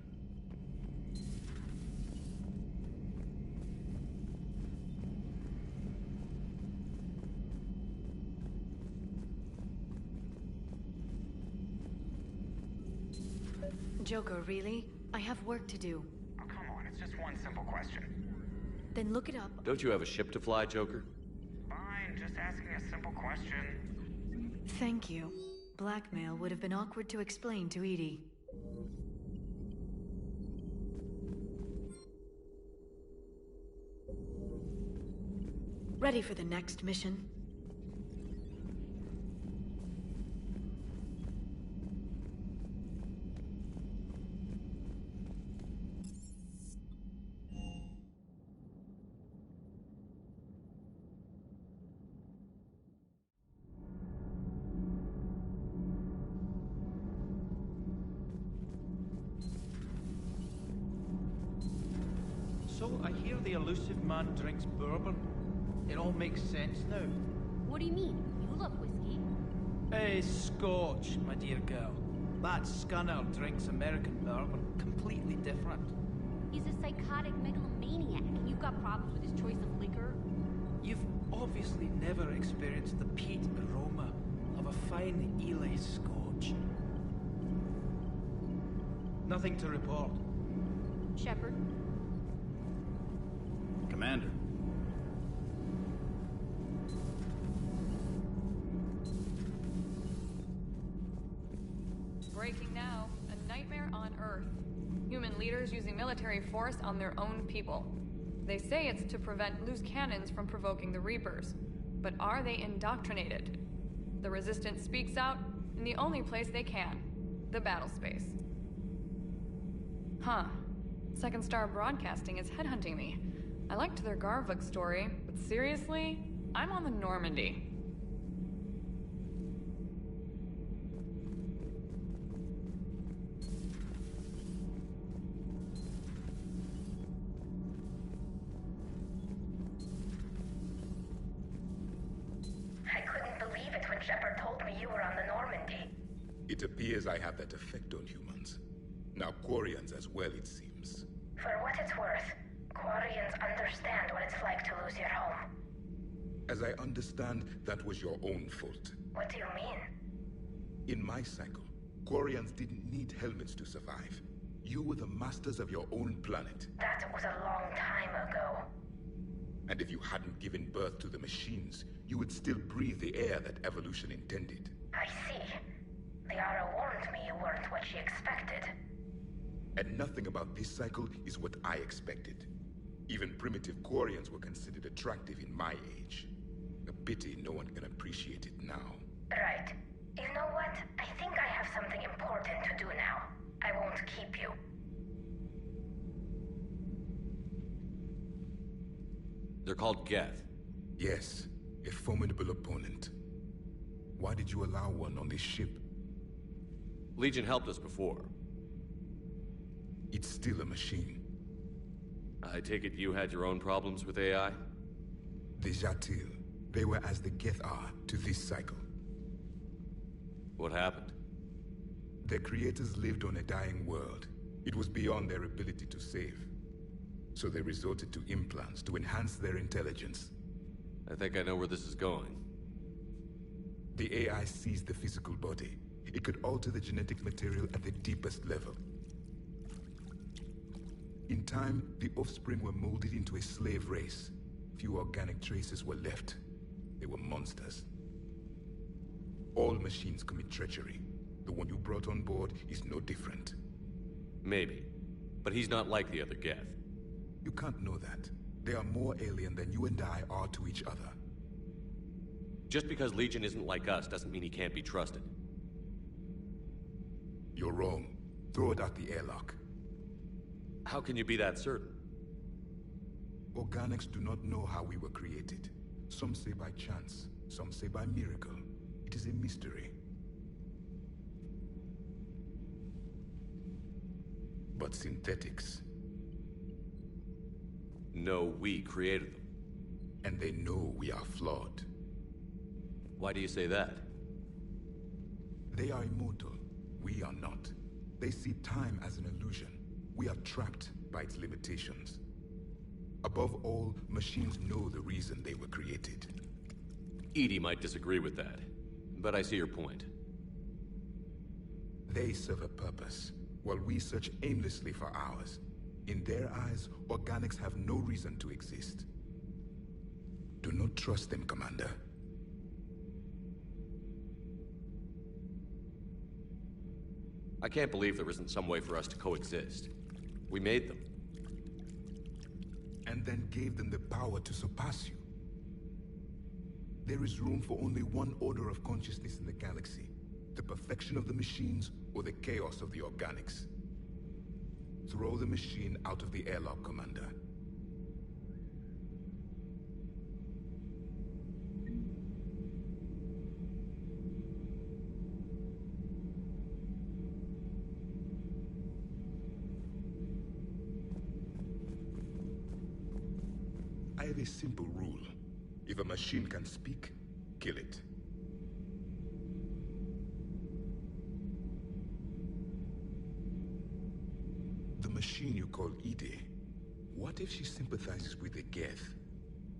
U: Joker, really? I have work to do.
P: Oh, come on, it's just one simple question.
U: Then look it up.
M: Don't you have a ship to fly, Joker?
P: Fine, just asking a simple question.
U: Thank you. Blackmail would have been awkward to explain to Edie. Ready for the next mission?
V: So, I hear the elusive man drinks bourbon. It all makes sense now.
H: What do you mean? You love whiskey.
V: Hey, Scotch, my dear girl. That scunner drinks American bourbon. Completely different.
H: He's a psychotic megalomaniac, and you've got problems with his choice of liquor?
V: You've obviously never experienced the peat aroma of a fine Ely Scotch. Nothing to report.
H: Shepard?
V: Commander.
W: Breaking now. A nightmare on Earth. Human leaders using military force on their own people. They say it's to prevent loose cannons from provoking the Reapers. But are they indoctrinated? The Resistance speaks out in the only place they can. The battle space. Huh. Second Star Broadcasting is headhunting me. I liked their Garvuk story, but seriously? I'm on the Normandy.
B: It appears I have that effect on humans. Now Quarians as well, it seems.
H: For what it's worth, Quarians understand what it's like to lose your home.
B: As I understand, that was your own fault.
H: What do you mean?
B: In my cycle, Quarians didn't need helmets to survive. You were the masters of your own planet.
H: That was a long time ago.
B: And if you hadn't given birth to the machines, you would still breathe the air that evolution intended.
H: I see. Liara warned me you weren't what she expected.
B: And nothing about this cycle is what I expected. Even primitive Quarians were considered attractive in my age. A pity no one can appreciate it now.
H: Right. You know what? I think I have something important to do now. I won't keep you.
M: They're called Geth.
B: Yes, a formidable opponent. Why did you allow one on this ship?
M: Legion helped us before.
B: It's still a machine.
M: I take it you had your own problems with AI?
B: The Jatil. They were as the Geth are to this cycle.
M: What happened?
B: Their creators lived on a dying world. It was beyond their ability to save. So they resorted to implants to enhance their intelligence.
M: I think I know where this is going.
B: The AI seized the physical body. It could alter the genetic material at the deepest level. In time, the offspring were molded into a slave race. Few organic traces were left. They were monsters. All machines commit treachery. The one you brought on board is no different.
M: Maybe. But he's not like the other Geth.
B: You can't know that. They are more alien than you and I are to each other.
M: Just because Legion isn't like us doesn't mean he can't be trusted.
B: You're wrong. Throw it out the airlock.
M: How can you be that certain?
B: Organics do not know how we were created. Some say by chance, some say by miracle. It is a mystery. But synthetics...
M: No, we created them.
B: And they know we are flawed.
M: Why do you say that?
B: They are immortal. We are not. They see time as an illusion. We are trapped by its limitations. Above all, machines know the reason they were created.
M: EDI might disagree with that, but I see your point.
B: They serve a purpose, while we search aimlessly for ours. In their eyes, organics have no reason to exist. Do not trust them, Commander.
M: I can't believe there isn't some way for us to coexist. We made them.
B: And then gave them the power to surpass you. There is room for only one order of consciousness in the galaxy. The perfection of the machines or the chaos of the organics. Throw the machine out of the airlock, Commander. I have a simple rule. If a machine can speak, kill it. The machine you call EDI, what if she sympathizes with the Geth?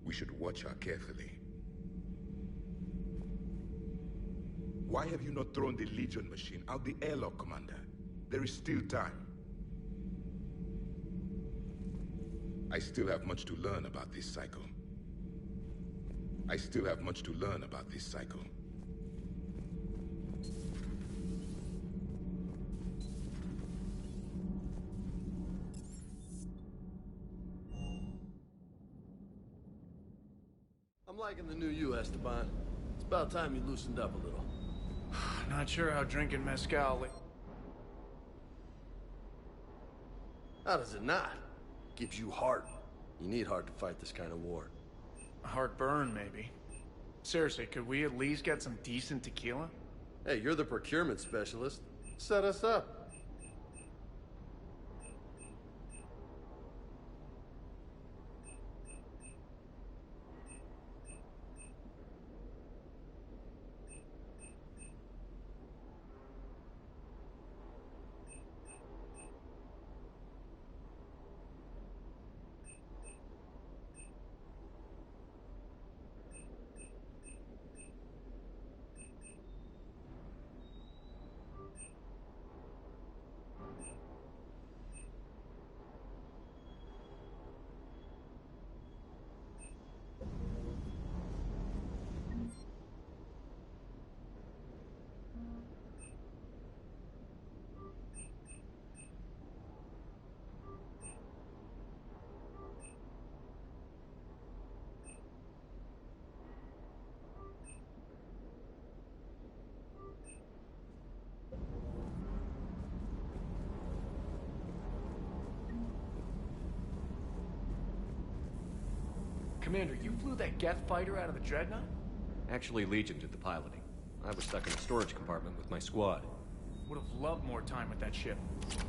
B: We should watch her carefully. Why have you not thrown the Legion machine out the airlock, Commander? There is still time. I still have much to learn about this cycle. I still have much to learn about this cycle.
G: I'm liking the new you, Esteban. It's about time you loosened up a little.
V: Not sure how drinking mezcal...
G: How does it not? Gives you heart. You need heart to fight this kind of war.
V: A heartburn, maybe. Seriously, could we at least get some decent tequila?
G: Hey, you're the procurement specialist. Set us up.
I: Commander, you flew that Geth fighter out of the Dreadnought?
M: Actually, Legion did the piloting. I was stuck in a storage compartment with my squad.
I: Would have loved more time with that ship.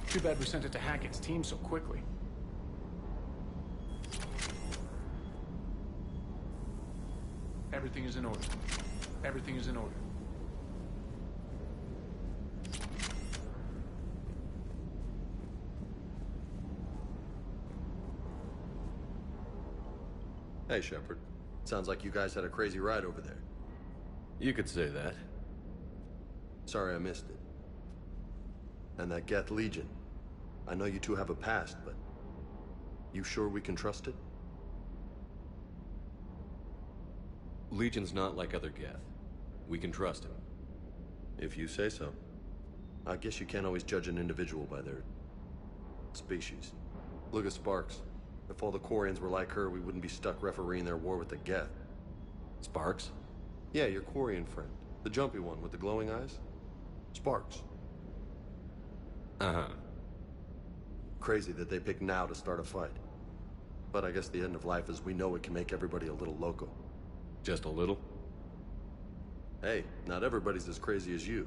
I: Too bad we sent it to Hackett's team so quickly. Everything is in order. Everything is in order.
G: Hey, Shepard. Sounds like you guys had a crazy ride over there.
M: You could say that.
G: Sorry I missed it. And that Geth Legion. I know you two have a past, but... you sure we can trust it?
M: Legion's not like other Geth. We can trust him.
G: If you say so. I guess you can't always judge an individual by their... species. Look at Sparks. If all the Quarians were like her, we wouldn't be stuck refereeing their war with the Geth.
M: Sparks?
G: Yeah, your Quarian friend. The jumpy one with the glowing eyes. Sparks.
M: Uh-huh.
G: Crazy that they pick now to start a fight. But I guess the end of life as we know it can make everybody a little loco.
M: Just a little?
G: Hey, not everybody's as crazy as you,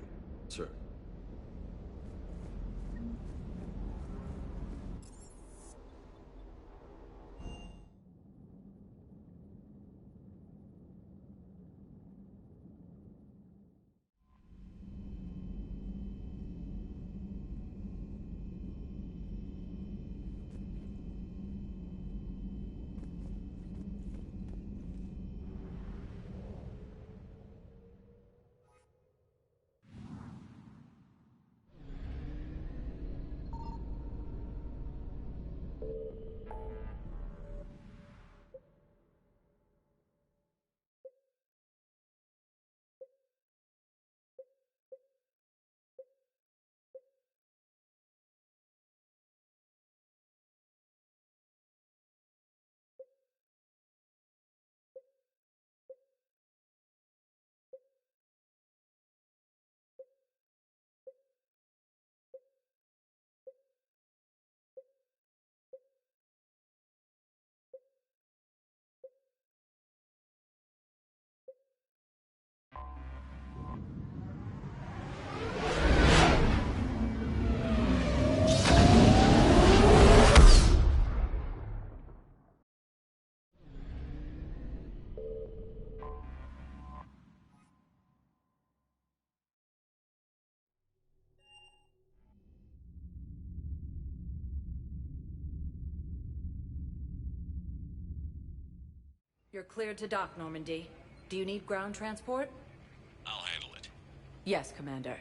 G: sir.
K: You're cleared to dock, Normandy. Do you need ground transport?
M: I'll handle it.
K: Yes, Commander.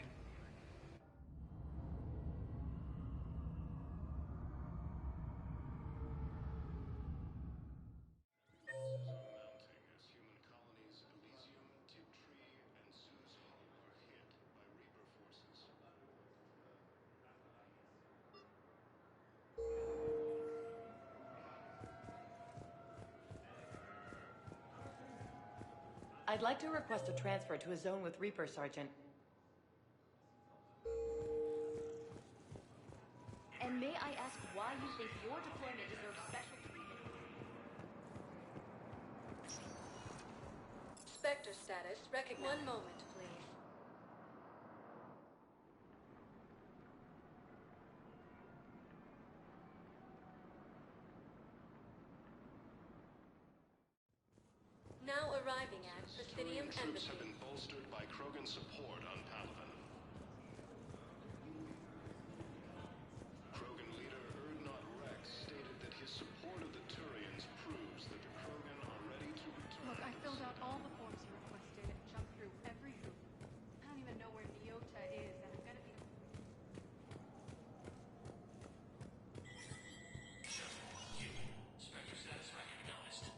L: I'd like to request a transfer to a zone with Reaper, Sergeant.
H: And may I ask why you think your deployment deserves special treatment?
X: Spectre status recognized. 1 moment, please. Now arriving at Presidium Embassy.
Y: Troops have been bolstered by Krogan support on Palaven. Krogan leader Erdnot Rex stated that his support of the Turians proves that the Krogan are ready to return.
W: Look, I filled out all the forms you requested and jumped through every hoop. I don't even know where Neota is, and I'm gonna be...
Y: Spectre status recognized.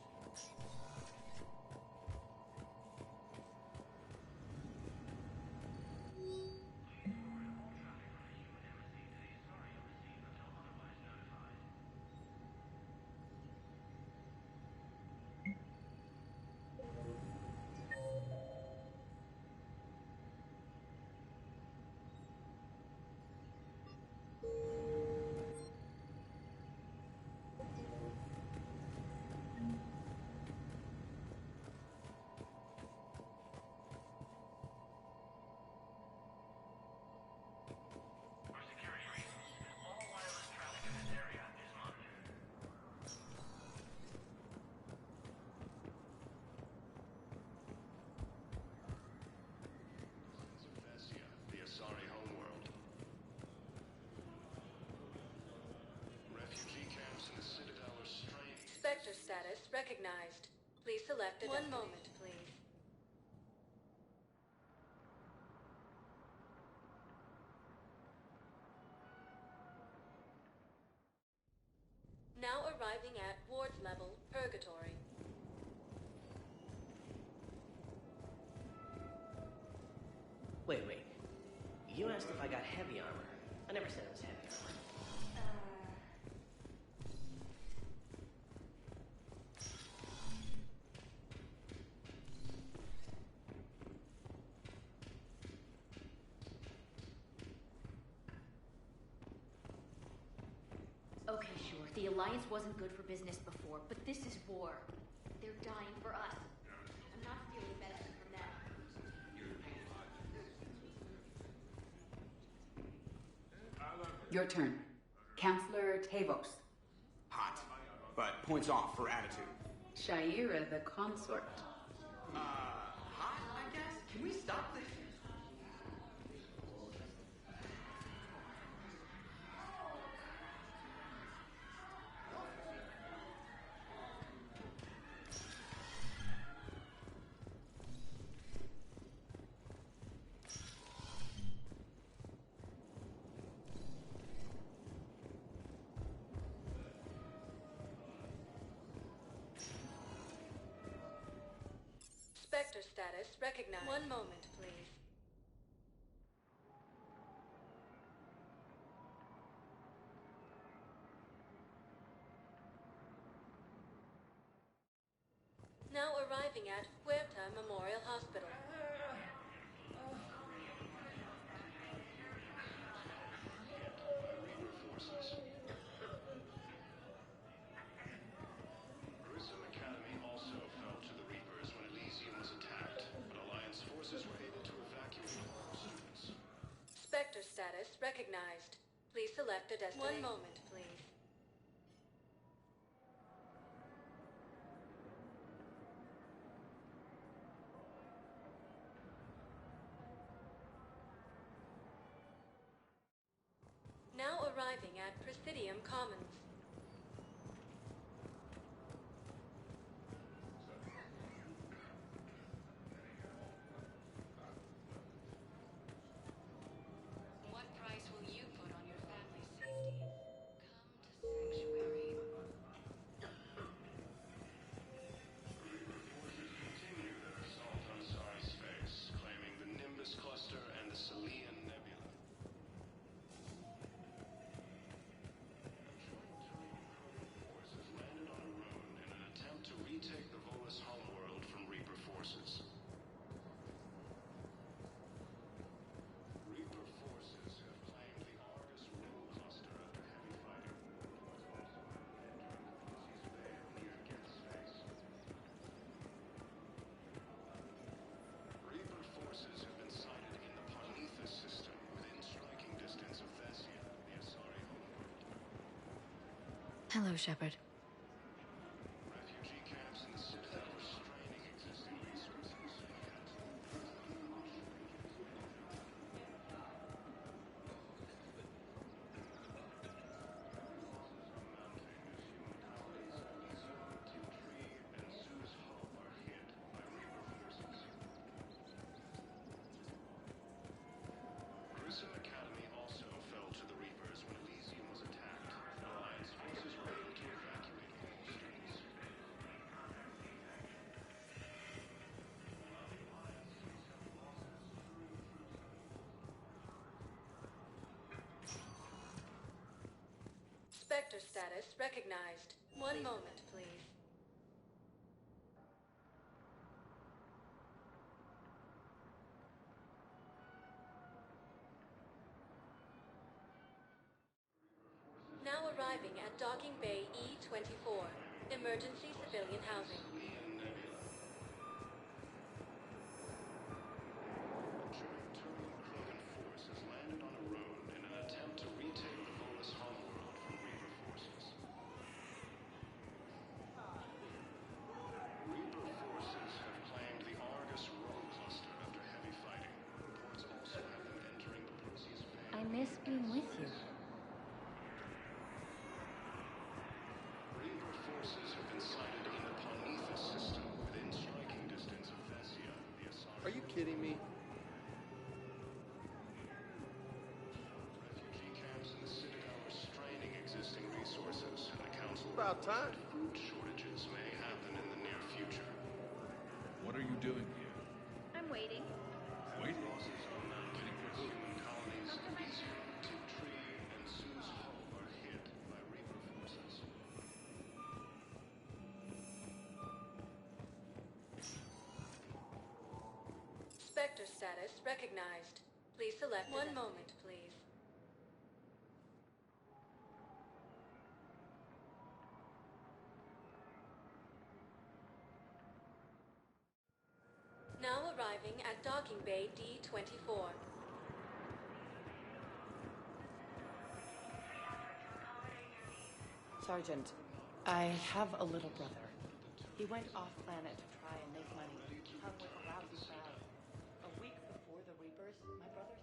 X: Spectre status recognized. Please select a One moment, please. Now arriving at Ward's level, Purgatory.
A: Wait. You asked if I got heavy armor. I never said it was heavy armor.
H: Okay, sure. The Alliance wasn't good for business before, but this is war. They're dying for us. I'm not stealing medicine from them.
C: Your turn. Counselor Tavos.
J: Hot, but points off for attitude.
C: Shaira the consort.
J: Hot, I guess? Can we stop this?
X: Spectre status recognized. One moment, please. Now arriving at Huerta Memorial Hospital.
Y: Grissom Academy also fell to the Reapers when Elysium was attacked, but Alliance forces were able to evacuate all students.
X: Spectre status recognized. Please select a destination. One moment, please. Now arriving at Presidium Commons. What price will you put on your family's safety? Come to Sanctuary.
Y: Continue their assault on Sari space, claiming the Nimbus Cluster and the Salian Nebula. Forces landed on a rune in an attempt to retake the Volus homeworld from Reaper forces. Reaper forces have claimed the Argus rune cluster after heavy fighting. Near Geth space. Reaper forces have been sighted in the Parnithus system within striking distance of Thessia, the Asari homeworld.
R: Hello, Shepard.
Y: Refugee camps in the Citadel are straining existing resources. Grissom Academy also fell to the Reapers when Elysium was attacked. Alliance forces were able to evacuate all students.
X: Spectre status recognized. One moment, please. Now arriving at Docking Bay E-24. Emergency civilian housing.
Y: Force has landed on a road in an attempt to retake the Volus homeworld from Reaper forces. Reaper forces have claimed the Argus rune cluster after heavy fighting. Reports also have them entering the Perseus Bay.
H: I miss being with you.
Y: Reaper forces have been
G: kidding me?
Y: Refugee camps in the Citadel are straining existing resources, and the Council
G: About time.
Y: food shortages may happen in the near future.
E: What are you doing here?
H: I'm waiting.
E: Waiting?
Y: Losses are mounting as human colonies in Tree and Sue's Hull are hit by Reaper forces.
U: Spectre status recognized. Please select one moment, please. Now arriving at docking bay D-24.
L: Sergeant, I have a little brother. He went off-planet to try and make money. Hung with a lousy crowd. A week before the Reapers, my brother...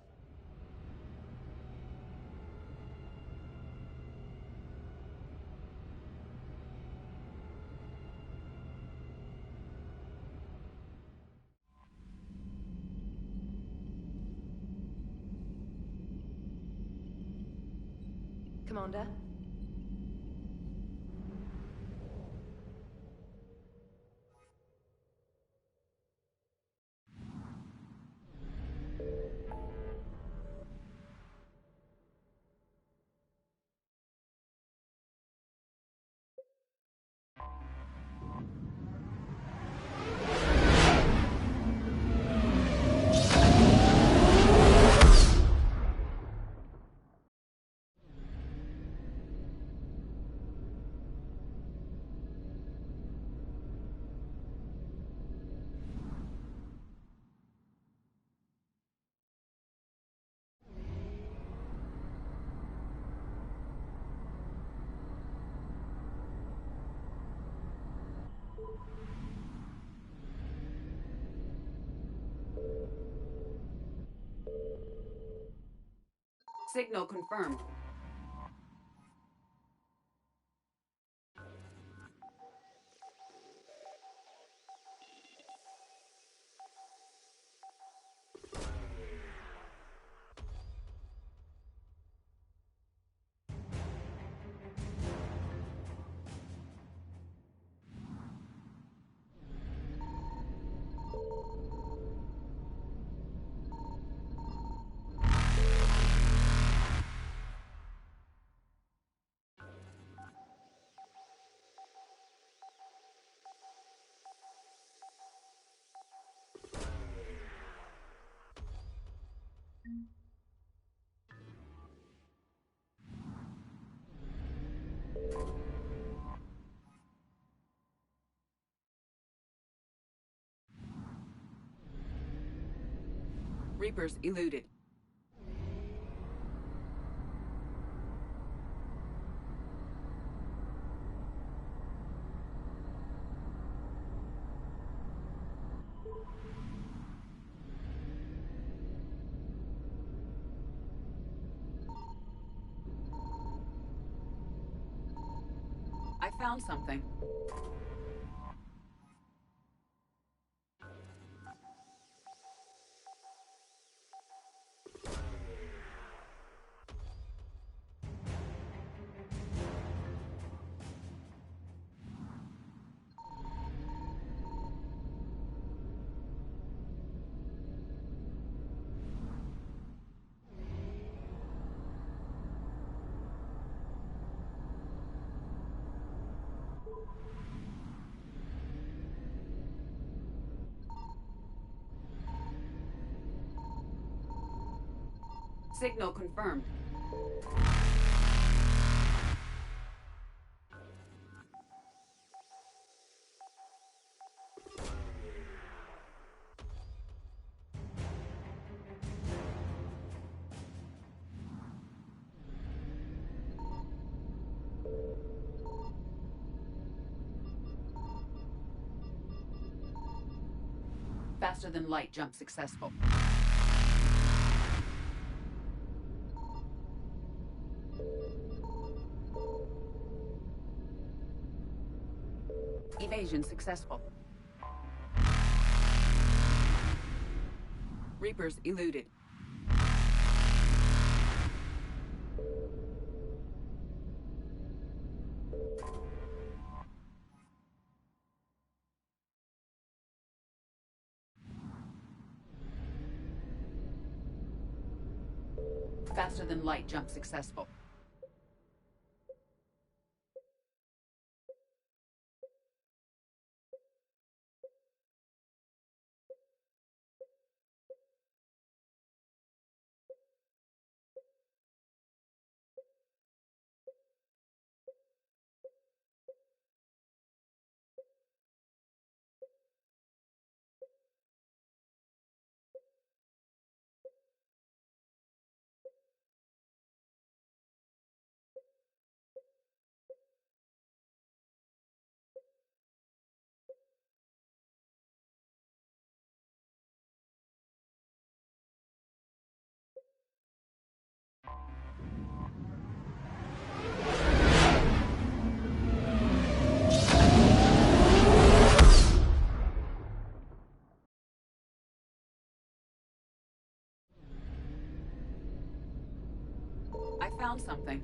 R: Commander?
C: Signal confirmed. Reapers eluded. I found something. Signal confirmed. Faster than light jump successful. Evasion successful. Reapers eluded. Faster than light jump successful. I found something.